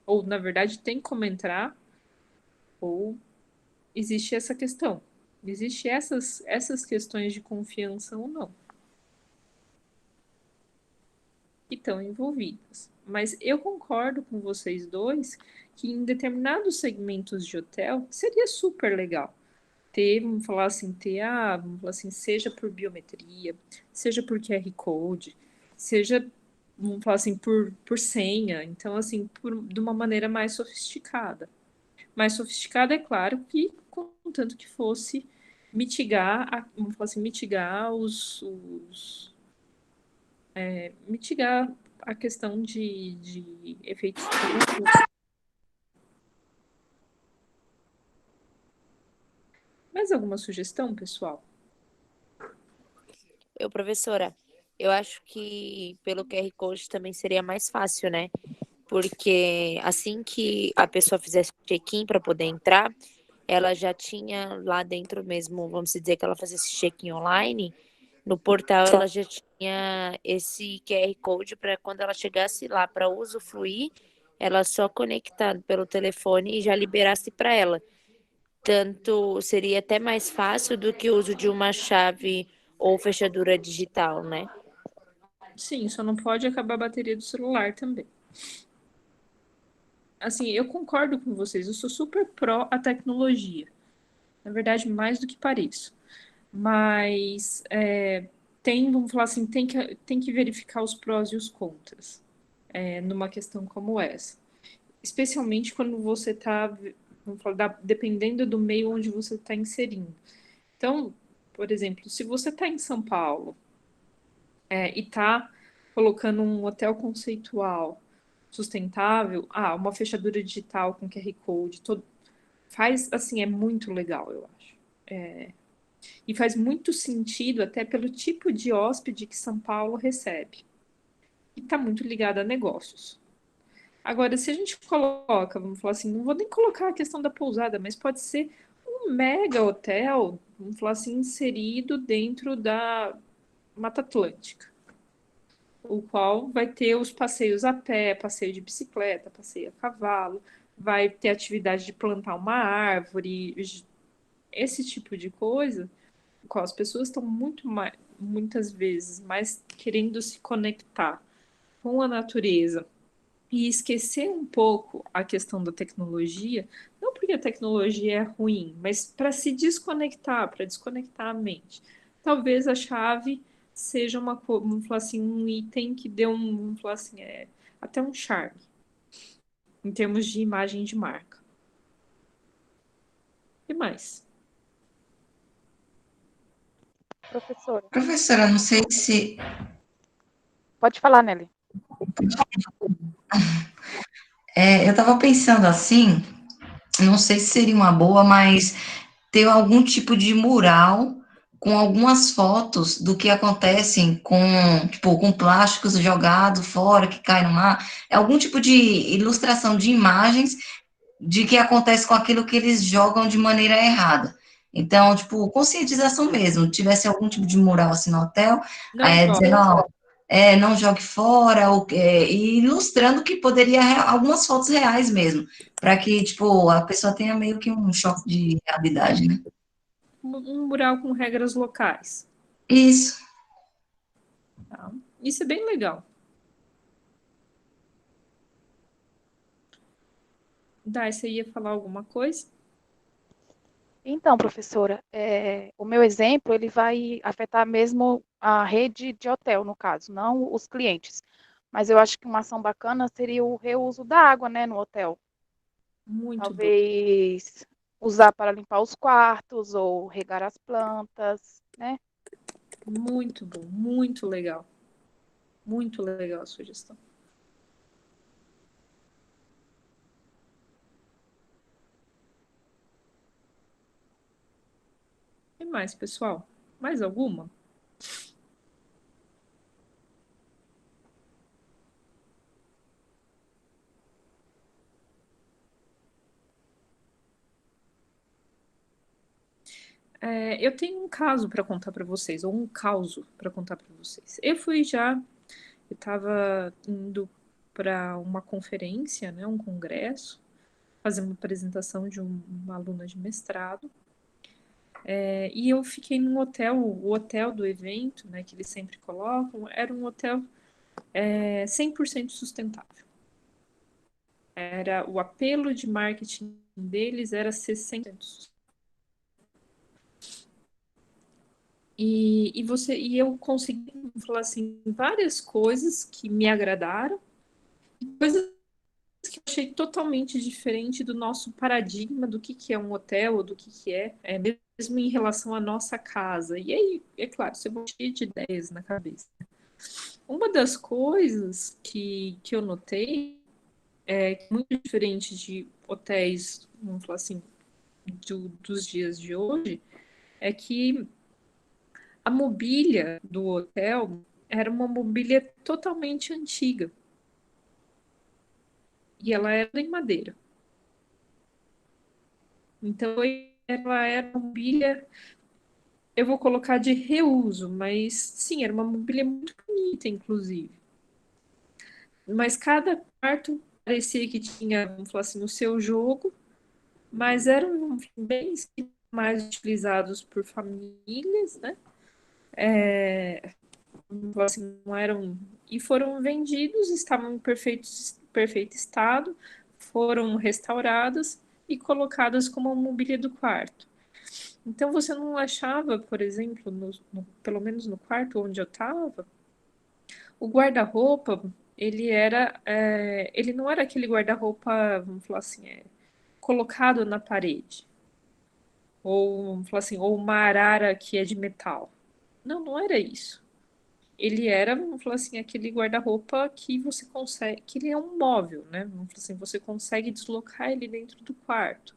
Ou, na verdade, tem como entrar, ou existe essa questão. Existem essas questões de confiança ou não que estão envolvidas. Mas eu concordo com vocês dois que em determinados segmentos de hotel seria super legal ter, vamos falar assim, seja por biometria, seja por QR Code, seja, vamos falar assim, por senha. Então, assim, de uma maneira mais sofisticada. Mais sofisticada, é claro, que contanto que fosse mitigar, vamos falar assim, mitigar a questão de efeitos colaterais. Mais alguma sugestão, pessoal? Professora, eu acho que pelo QR Code também seria mais fácil, né? Porque assim que a pessoa fizesse check-in para poder entrar, ela já tinha lá dentro mesmo, vamos dizer que ela fazia esse check-in online, no portal ela já tinha esse QR Code para quando ela chegasse lá para usufruir, ela só conectar pelo telefone e já liberasse para ela. Tanto seria até mais fácil do que o uso de uma chave ou fechadura digital, né? Sim, só não pode acabar a bateria do celular também. Assim, eu concordo com vocês, eu sou super pró a tecnologia. Na verdade, mais do que pareço. Mas vamos falar assim, tem que verificar os prós e os contras numa questão como essa. Especialmente quando você está, vamos falar, dependendo do meio onde você está inserindo. Então, por exemplo, se você está em São Paulo e está colocando um hotel conceitual sustentável, uma fechadura digital com QR Code, faz assim, é muito legal, eu acho. E faz muito sentido até pelo tipo de hóspede que São Paulo recebe. E está muito ligado a negócios. Agora, se a gente coloca, vamos falar assim, não vou nem colocar a questão da pousada, mas pode ser um mega hotel, vamos falar assim, inserido dentro da Mata Atlântica, o qual vai ter os passeios a pé, passeio de bicicleta, passeio a cavalo, vai ter atividade de plantar uma árvore, esse tipo de coisa, o qual as pessoas estão muitas vezes mais querendo se conectar com a natureza e esquecer um pouco a questão da tecnologia, não porque a tecnologia é ruim, mas para se desconectar, para desconectar a mente. Talvez a chave seja vamos falar assim, um item que dê vamos falar assim, até um charme, em termos de imagem de marca. E mais? Professora, Professora, não sei se pode falar, Nelly. eu estava pensando assim, não sei se seria uma boa, mas ter algum tipo de mural com algumas fotos do que acontecem com plásticos jogados fora, que cai no mar, é algum tipo de ilustração de imagens de que acontece com aquilo que eles jogam de maneira errada. Então, tipo, conscientização mesmo, tivesse algum tipo de mural assim no hotel, Não dizendo, joga. ó, não jogue fora, e ilustrando que poderia, algumas fotos reais mesmo, para que, tipo, a pessoa tenha meio que um choque de realidade, né? Um mural com regras locais. Isso. Tá? Isso é bem legal. Dai, você ia falar alguma coisa? Então, professora, o meu exemplo ele vai afetar mesmo a rede de hotel, no caso, não os clientes. Mas eu acho que uma ação bacana seria o reuso da água, né, no hotel. Muito bom. Talvez usar para limpar os quartos ou regar as plantas, né? Muito bom, muito legal. Muito legal a sugestão. E mais, pessoal? Mais alguma? Eu tenho um caso para contar para vocês, ou um causo para contar para vocês. Eu estava indo para uma conferência, né, um congresso, fazer uma apresentação de uma aluna de mestrado. E eu fiquei num hotel, o hotel do evento, né, que eles sempre colocam, era um hotel 100% sustentável. O apelo de marketing deles era ser 100% sustentável. E eu consegui falar assim várias coisas que me agradaram, coisas que eu achei totalmente diferente do nosso paradigma do que é um hotel ou do que é mesmo em relação à nossa casa. E aí, é claro, você vai cheio de ideias na cabeça. Uma das coisas que eu notei que muito diferente de hotéis, vamos falar assim, dos dias de hoje, é que a mobília do hotel era uma mobília totalmente antiga. E ela era em madeira. Então, ela era uma mobília, eu vou colocar de reuso, mas sim, era uma mobília muito bonita, inclusive. Mas cada quarto parecia que tinha, vamos falar assim, o seu jogo, mas eram bens mais utilizados por famílias, né? Assim, não eram e foram vendidos, estavam em perfeito estado, foram restaurados e colocados como mobília do quarto. Então você não achava, por exemplo, pelo menos no quarto onde eu estava, o guarda-roupa ele não era aquele guarda-roupa, vamos falar assim, colocado na parede, ou vamos falar assim, ou uma arara que é de metal. Não, não era isso. Ele era, vamos falar assim, aquele guarda-roupa que você consegue, que ele é um móvel, né? Vamos falar assim, você consegue deslocar ele dentro do quarto.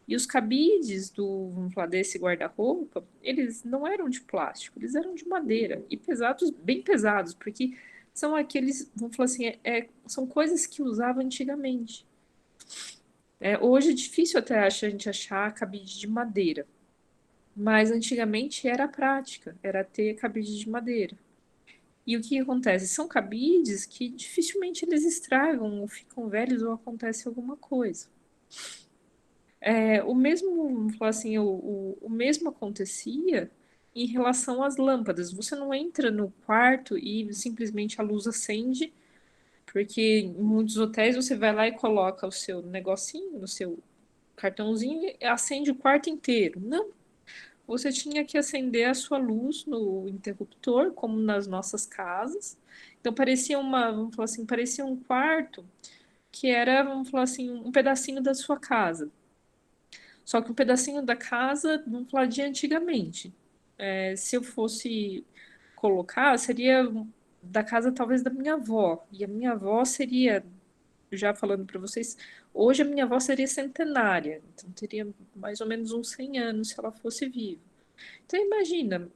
E os cabides vamos falar, desse guarda-roupa, eles não eram de plástico, eles eram de madeira e pesados, bem pesados, porque são aqueles, vamos falar assim, são coisas que usava antigamente. Hoje é difícil até a gente achar cabide de madeira, mas antigamente era a prática, era ter cabide de madeira. E o que acontece? São cabides que dificilmente eles estragam ou ficam velhos ou acontece alguma coisa. O mesmo, vamos falar assim, o mesmo acontecia em relação às lâmpadas. Você não entra no quarto e simplesmente a luz acende, porque em muitos hotéis você vai lá e coloca o seu negocinho, o seu cartãozinho e acende o quarto inteiro. Não, você tinha que acender a sua luz no interruptor, como nas nossas casas. Então vamos falar assim, parecia um quarto que era, vamos falar assim, um pedacinho da sua casa. Só que um pedacinho da casa, vamos falar de antigamente. Se eu fosse colocar, seria da casa talvez da minha avó. E a minha avó seria, já falando para vocês, hoje a minha avó seria centenária. Então teria mais ou menos uns 100 anos se ela fosse viva. Então imagina,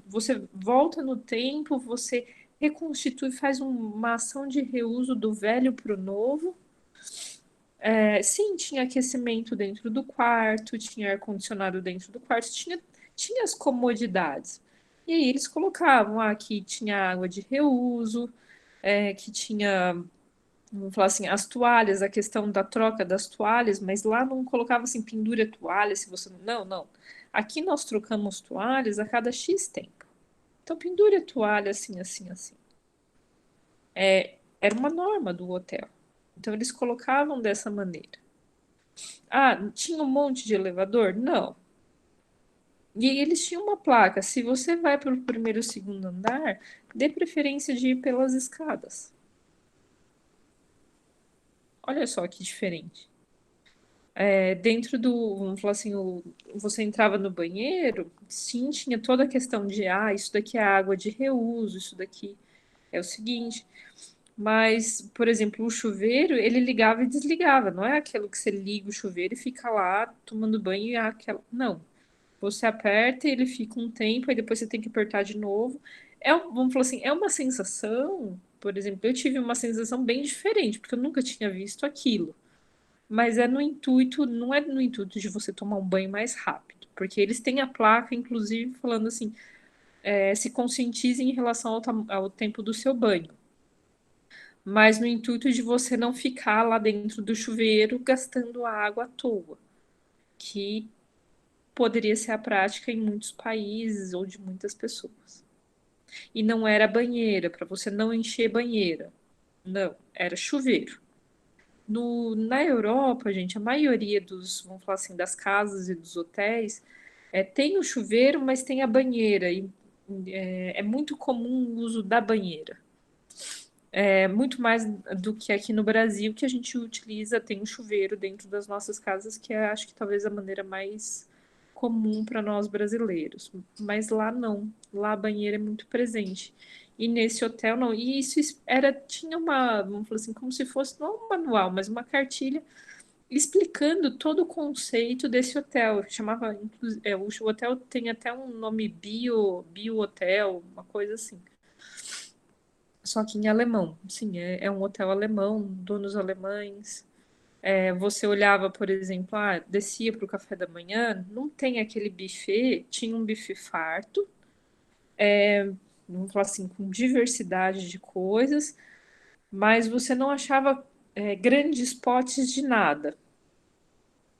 você volta no tempo, você reconstitui, faz uma ação de reuso do velho para o novo. Sim, tinha aquecimento dentro do quarto, tinha ar-condicionado dentro do quarto, tinha as comodidades. E aí eles colocavam que tinha água de reuso, que tinha, vamos falar assim, as toalhas, a questão da troca das toalhas, mas lá não colocava assim, pendura a toalha, se você. Não, não. Aqui nós trocamos toalhas a cada X tempo. Então pendure a toalha assim, assim, assim. Era uma norma do hotel. Então eles colocavam dessa maneira. Tinha um monte de elevador? Não. E aí eles tinham uma placa: se você vai para o primeiro ou segundo andar, dê preferência de ir pelas escadas. Olha só que diferente. Dentro do, vamos falar assim, você entrava no banheiro, sim, tinha toda a questão de, isso daqui é água de reuso, isso daqui é o seguinte. Mas, por exemplo, o chuveiro, ele ligava e desligava. Não é aquilo que você liga o chuveiro e fica lá tomando banho e aquela. Não. Você aperta e ele fica um tempo, aí depois você tem que apertar de novo. Vamos falar assim, é uma sensação. Por exemplo, eu tive uma sensação bem diferente, porque eu nunca tinha visto aquilo. Mas é no intuito, não é no intuito de você tomar um banho mais rápido, porque eles têm a placa, inclusive, falando assim, se conscientize em relação ao tempo do seu banho. Mas no intuito de você não ficar lá dentro do chuveiro gastando água à toa, que poderia ser a prática em muitos países ou de muitas pessoas. E não era banheira, para você não encher banheira. Não, era chuveiro. Na Europa, gente, a maioria vamos falar assim, das casas e dos hotéis tem o chuveiro, mas tem a banheira. E é muito comum o uso da banheira. É muito mais do que aqui no Brasil, que a gente utiliza, tem um chuveiro dentro das nossas casas, que é, acho que talvez a maneira mais comum para nós brasileiros. Mas lá não. Lá a banheira é muito presente. E nesse hotel não. E isso tinha uma, vamos falar assim, como se fosse não um manual, mas uma cartilha explicando todo o conceito desse hotel. Chamava, o hotel tem até um nome bio hotel, uma coisa assim. Só que em alemão. Sim, é um hotel alemão, donos alemães. Você olhava, por exemplo, descia para o café da manhã, não tem aquele buffet, tinha um buffet farto, vamos falar assim, com diversidade de coisas, mas você não achava grandes potes de nada.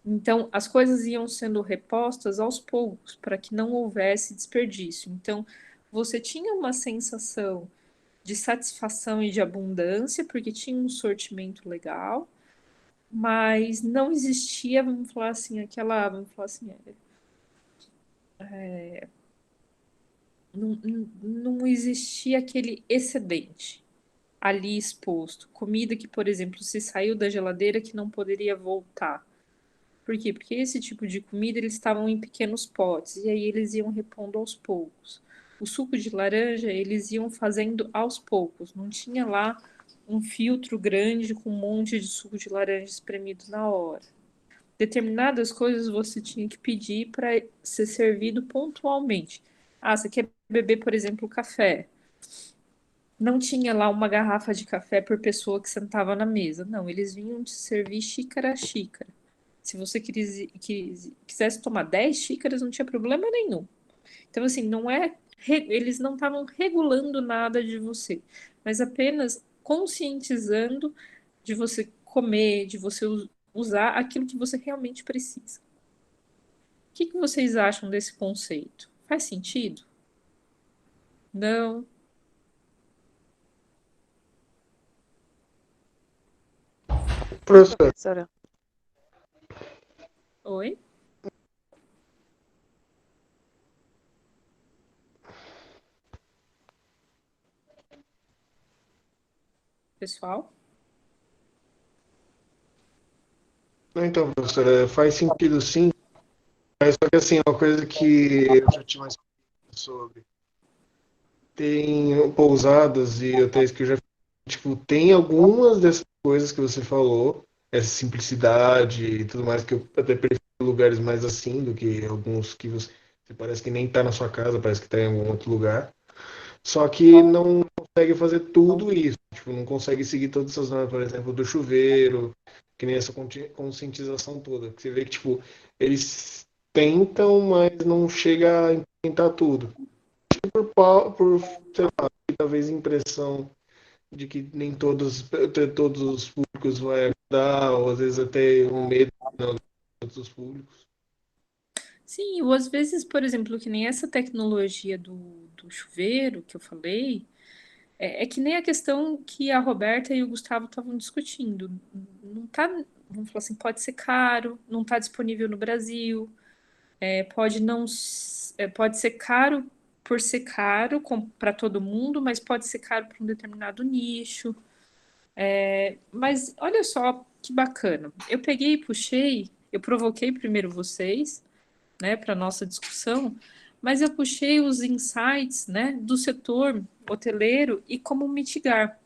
Então, as coisas iam sendo repostas aos poucos, para que não houvesse desperdício. Então, você tinha uma sensação de satisfação e de abundância, porque tinha um sortimento legal, mas não existia, vamos falar assim, vamos falar assim, não existia aquele excedente ali exposto. Comida que, por exemplo, se saiu da geladeira que não poderia voltar. Por quê? Porque esse tipo de comida eles estavam em pequenos potes e aí eles iam repondo aos poucos. O suco de laranja eles iam fazendo aos poucos, não tinha lá um filtro grande com um monte de suco de laranja espremido na hora. Determinadas coisas você tinha que pedir para ser servido pontualmente. Você quer beber, por exemplo, café? Não tinha lá uma garrafa de café por pessoa que sentava na mesa. Não, eles vinham te servir xícara a xícara. Se você quisesse tomar 10 xícaras, não tinha problema nenhum. Então, assim, eles não estavam regulando nada de você, mas apenas conscientizando de você comer, de você usar aquilo que você realmente precisa. O que vocês acham desse conceito? Faz sentido? Não? Professora. Professora, Oi? Pessoal? então, professora, faz sentido sim, mas só que assim, é uma coisa que eu já tinha mais sobre. Tem pousadas e hotéis que eu já tipo, tem algumas dessas coisas que você falou, essa simplicidade e tudo mais, que eu até prefiro lugares mais assim do que alguns que você parece que nem tá na sua casa, parece que tá em algum outro lugar. Só que não consegue fazer tudo isso. Tipo, não consegue seguir todas essas normas, por exemplo, do chuveiro, que nem essa conscientização toda. Que você vê que, tipo, eles tentam, mas não chega a implementar tudo. Por sei lá, talvez impressão de que nem todos os públicos vai ajudar, ou às vezes até um medo de todos os públicos. Sim, ou às vezes, por exemplo, que nem essa tecnologia do chuveiro que eu falei, é que nem a questão que a Roberta e o Gustavo estavam discutindo. Não tá, vamos falar assim, pode ser caro, não está disponível no Brasil. pode não, pode ser caro por ser caro para todo mundo, mas pode ser caro para um determinado nicho. Mas olha só que bacana. Eu peguei e puxei, eu provoquei primeiro vocês, né, para nossa discussão, mas eu puxei os insights, né, do setor hoteleiro e como mitigar.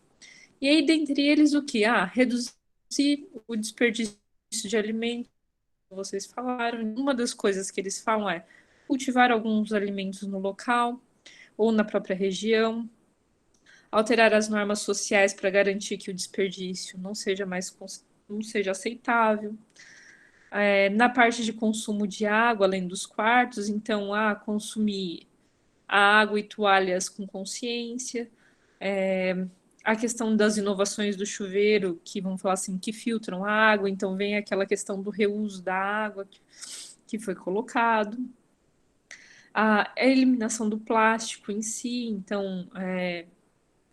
E aí, dentre eles, o que? Reduzir o desperdício de alimentos, como vocês falaram. Uma das coisas que eles falam é cultivar alguns alimentos no local ou na própria região, alterar as normas sociais para garantir que o desperdício não seja aceitável. Na parte de consumo de água, além dos quartos, então, consumir a água e toalhas com consciência. A questão das inovações do chuveiro, que vamos falar assim, que filtram a água, então vem aquela questão do reuso da água que foi colocado. A eliminação do plástico em si, então,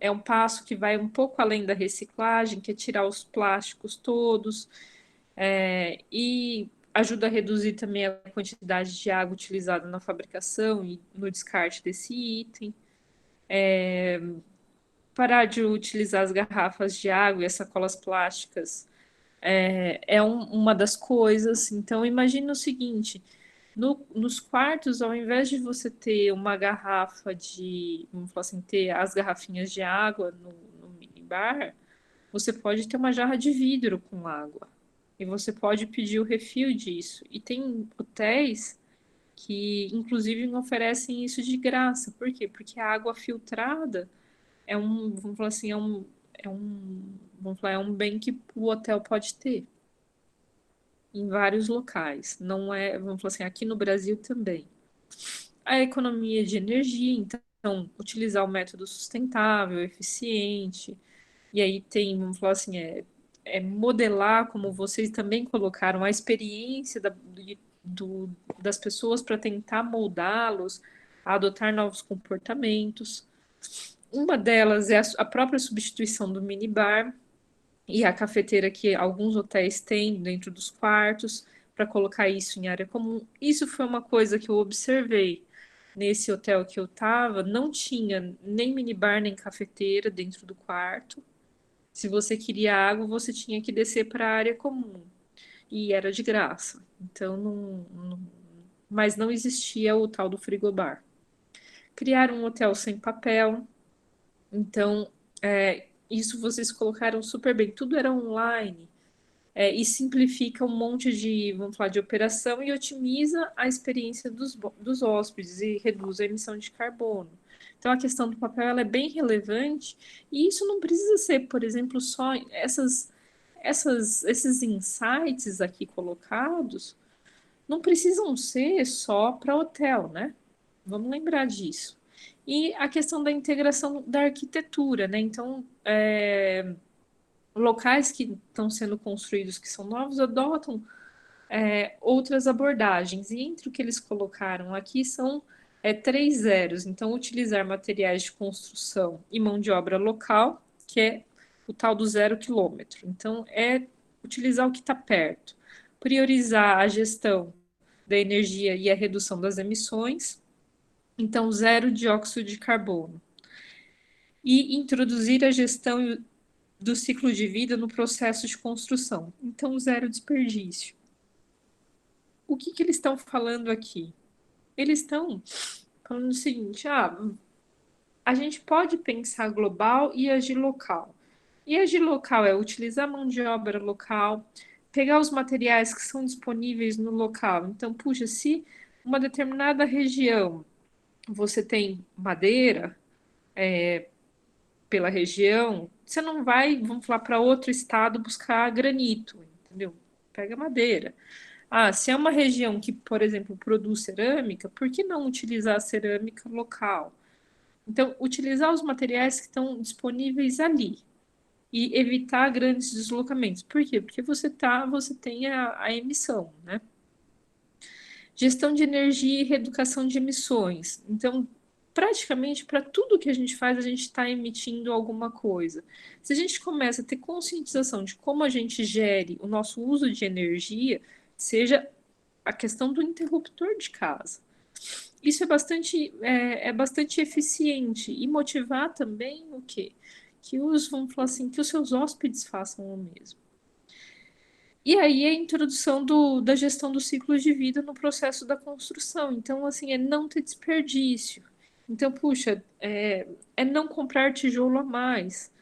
é um passo que vai um pouco além da reciclagem, que é tirar os plásticos todos, e ajuda a reduzir também a quantidade de água utilizada na fabricação e no descarte desse item. Parar de utilizar as garrafas de água e as sacolas plásticas uma das coisas. Então, imagine o seguinte: nos quartos, ao invés de você ter uma garrafa vamos falar assim, ter as garrafinhas de água no minibar, você pode ter uma jarra de vidro com água. E você pode pedir o refil disso. E tem hotéis que, inclusive, oferecem isso de graça. Por quê? Porque a água filtrada vamos falar assim, vamos falar, é um bem que o hotel pode ter em vários locais. Não é, vamos falar assim, aqui no Brasil também. A economia de energia, então, utilizar o método sustentável, eficiente. E aí tem, vamos falar assim, modelar, como vocês também colocaram, a experiência das pessoas para tentar moldá-los a adotar novos comportamentos. Uma delas é a própria substituição do minibar e a cafeteira que alguns hotéis têm dentro dos quartos para colocar isso em área comum. Isso foi uma coisa que eu observei nesse hotel que eu estava, não tinha nem minibar nem cafeteira dentro do quarto. Se você queria água, você tinha que descer para a área comum e era de graça. Então, mas não existia o tal do frigobar. Criar um hotel sem papel. Então, isso vocês colocaram super bem. Tudo era online. E simplifica um monte de, vamos falar, de operação e otimiza a experiência dos hóspedes e reduz a emissão de carbono. Então, a questão do papel ela é bem relevante e isso não precisa ser, por exemplo, só esses insights aqui colocados não precisam ser só para hotel, né? Vamos lembrar disso. E a questão da integração da arquitetura, né? Então, locais que estão sendo construídos que são novos adotam outras abordagens. E entre o que eles colocaram aqui são 3 zeros. Então, utilizar materiais de construção e mão de obra local, que é o tal do 0 quilômetro. Então, é utilizar o que está perto. Priorizar a gestão da energia e a redução das emissões. Então, 0 dióxido de carbono. E introduzir a gestão do ciclo de vida no processo de construção. Então, 0 desperdício. O que eles estão falando aqui? Eles estão falando o seguinte: a gente pode pensar global e agir local. E agir local é utilizar a mão de obra local, pegar os materiais que são disponíveis no local. Então, puxa, se uma determinada região você tem madeira pela região, você não vai, vamos falar, para outro estado buscar granito, entendeu? Pega madeira. Se é uma região que, por exemplo, produz cerâmica, por que não utilizar a cerâmica local? Então, utilizar os materiais que estão disponíveis ali e evitar grandes deslocamentos. Por quê? Porque você tem a emissão, né? Gestão de energia e reeducação de emissões. Então, praticamente para tudo que a gente faz, a gente está emitindo alguma coisa. Se a gente começa a ter conscientização de como a gente gere o nosso uso de energia, seja a questão do interruptor de casa. Isso é bastante eficiente e motivar também o quê? Vamos falar assim, que os seus hóspedes façam o mesmo. E aí a introdução da gestão dos ciclos de vida no processo da construção. Então, assim, é não ter desperdício. Então, puxa, é não comprar tijolo a mais,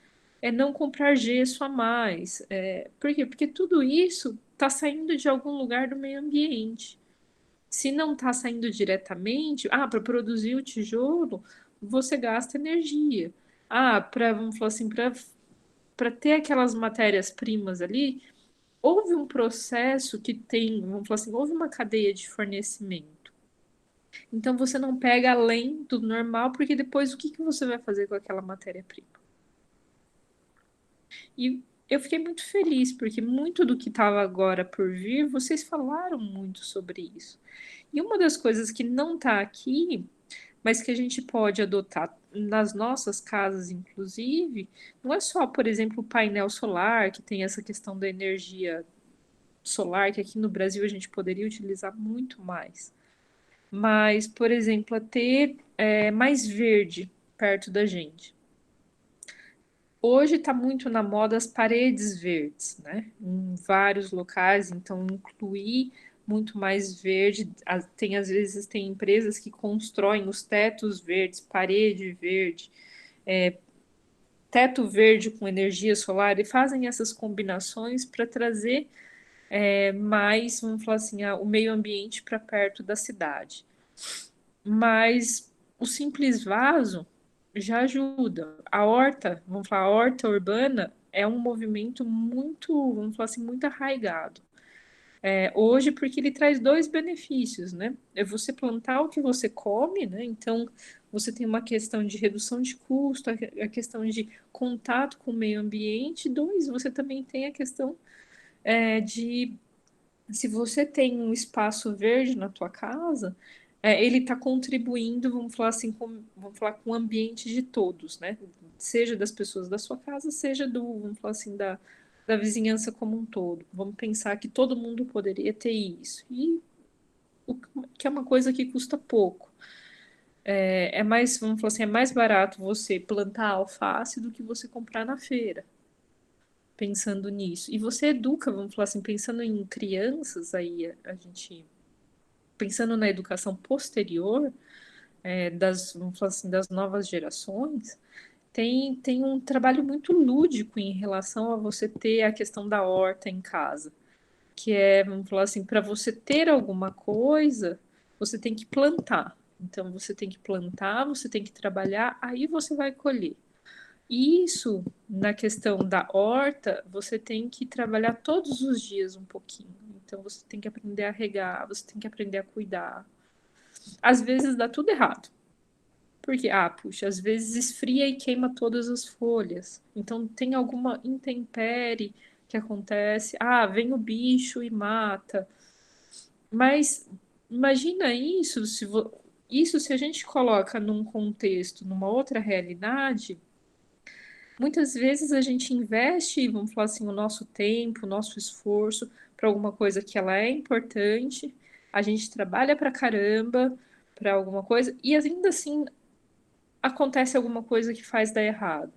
é não comprar gesso a mais. Por quê? Porque tudo isso está saindo de algum lugar do meio ambiente. Se não está saindo diretamente, para produzir o tijolo, você gasta energia. Vamos falar assim, para ter aquelas matérias-primas ali, houve um processo que tem, vamos falar assim, houve uma cadeia de fornecimento. Então você não pega além do normal, porque depois o que você vai fazer com aquela matéria-prima? E eu fiquei muito feliz, porque muito do que estava agora por vir, vocês falaram muito sobre isso. E uma das coisas que não está aqui, mas que a gente pode adotar nas nossas casas, inclusive, não é só, por exemplo, o painel solar, que tem essa questão da energia solar, que aqui no Brasil a gente poderia utilizar muito mais. Mas, por exemplo, ter mais verde perto da gente. Hoje está muito na moda as paredes verdes, né? Em vários locais, então incluir muito mais verde. Às vezes tem empresas que constroem os tetos verdes, parede verde, teto verde com energia solar e fazem essas combinações para trazer mais, vamos falar assim, o meio ambiente para perto da cidade. Mas o simples vaso já ajuda. A horta, vamos falar, a horta urbana é um movimento muito, vamos falar assim, muito arraigado. Hoje, porque ele traz dois benefícios, né? É você plantar o que você come, né? Então, você tem uma questão de redução de custo, a questão de contato com o meio ambiente. Dois, você também tem a questão de se você tem um espaço verde na tua casa, ele está contribuindo, vamos falar, com o ambiente de todos, né? Seja das pessoas da sua casa, seja vamos falar assim, da vizinhança como um todo. Vamos pensar que todo mundo poderia ter isso. E que é uma coisa que custa pouco. Mais, vamos falar assim, é mais barato você plantar alface do que você comprar na feira, pensando nisso. E você educa, vamos falar assim, pensando em crianças, aí a gente, pensando na educação posterior, vamos falar assim, das novas gerações, tem um trabalho muito lúdico em relação a você ter a questão da horta em casa, que vamos falar assim, para você ter alguma coisa, você tem que plantar. Então, você tem que plantar, você tem que trabalhar, aí você vai colher. Isso, na questão da horta, você tem que trabalhar todos os dias um pouquinho. Então, você tem que aprender a regar, você tem que aprender a cuidar. Às vezes dá tudo errado. Porque, puxa, às vezes esfria e queima todas as folhas. Então, tem alguma intempérie que acontece. Vem o bicho e mata. Mas imagina isso se a gente coloca num contexto, numa outra realidade. Muitas vezes a gente investe, vamos falar assim, o nosso tempo, o nosso esforço para alguma coisa que ela é importante, a gente trabalha para caramba para alguma coisa e ainda assim acontece alguma coisa que faz dar errado.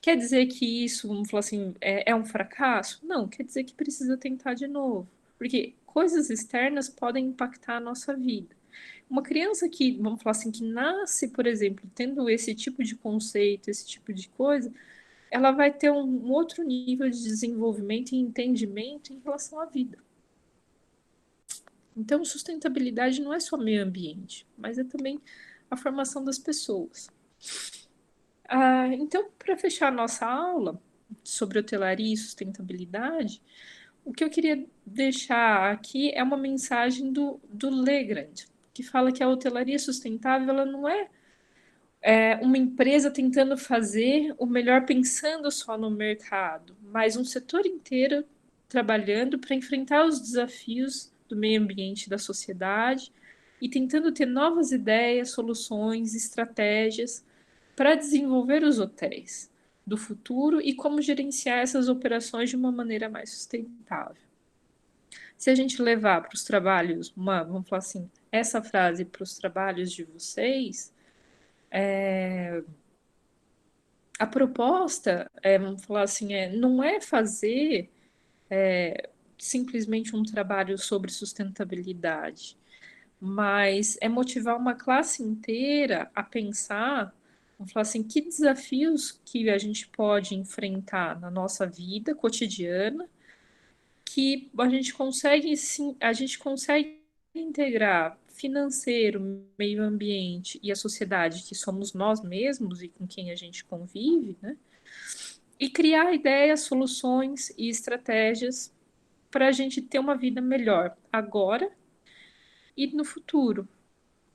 Quer dizer que isso, vamos falar assim, é um fracasso? Não, quer dizer que precisa tentar de novo. Porque coisas externas podem impactar a nossa vida. Uma criança que, vamos falar assim, que nasce, por exemplo, tendo esse tipo de conceito, esse tipo de coisa, ela vai ter um outro nível de desenvolvimento e entendimento em relação à vida. Então, sustentabilidade não é só meio ambiente, mas é também a formação das pessoas. Então, para fechar a nossa aula sobre hotelaria e sustentabilidade, o que eu queria deixar aqui é uma mensagem do Legrand, que fala que a hotelaria sustentável ela não é uma empresa tentando fazer o melhor pensando só no mercado, mas um setor inteiro trabalhando para enfrentar os desafios do meio ambiente da sociedade e tentando ter novas ideias, soluções, estratégias para desenvolver os hotéis do futuro e como gerenciar essas operações de uma maneira mais sustentável. Se a gente levar para os trabalhos, vamos falar assim, essa frase para os trabalhos de vocês, a proposta, vamos falar assim, não é fazer simplesmente um trabalho sobre sustentabilidade, mas é motivar uma classe inteira a pensar, vamos falar assim, que desafios que a gente pode enfrentar na nossa vida cotidiana, que a gente consegue integrar financeiro, meio ambiente e a sociedade, que somos nós mesmos e com quem a gente convive, né? E criar ideias, soluções e estratégias para a gente ter uma vida melhor agora e no futuro.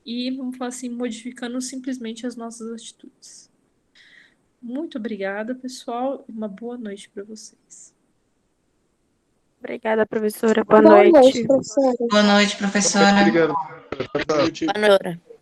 E, vamos falar assim, modificando simplesmente as nossas atitudes. Muito obrigada, pessoal, e uma boa noite para vocês. Obrigada, professora. Boa Boa noite. noite, professora. Boa noite, professora. Obrigado, professora. Boa noite.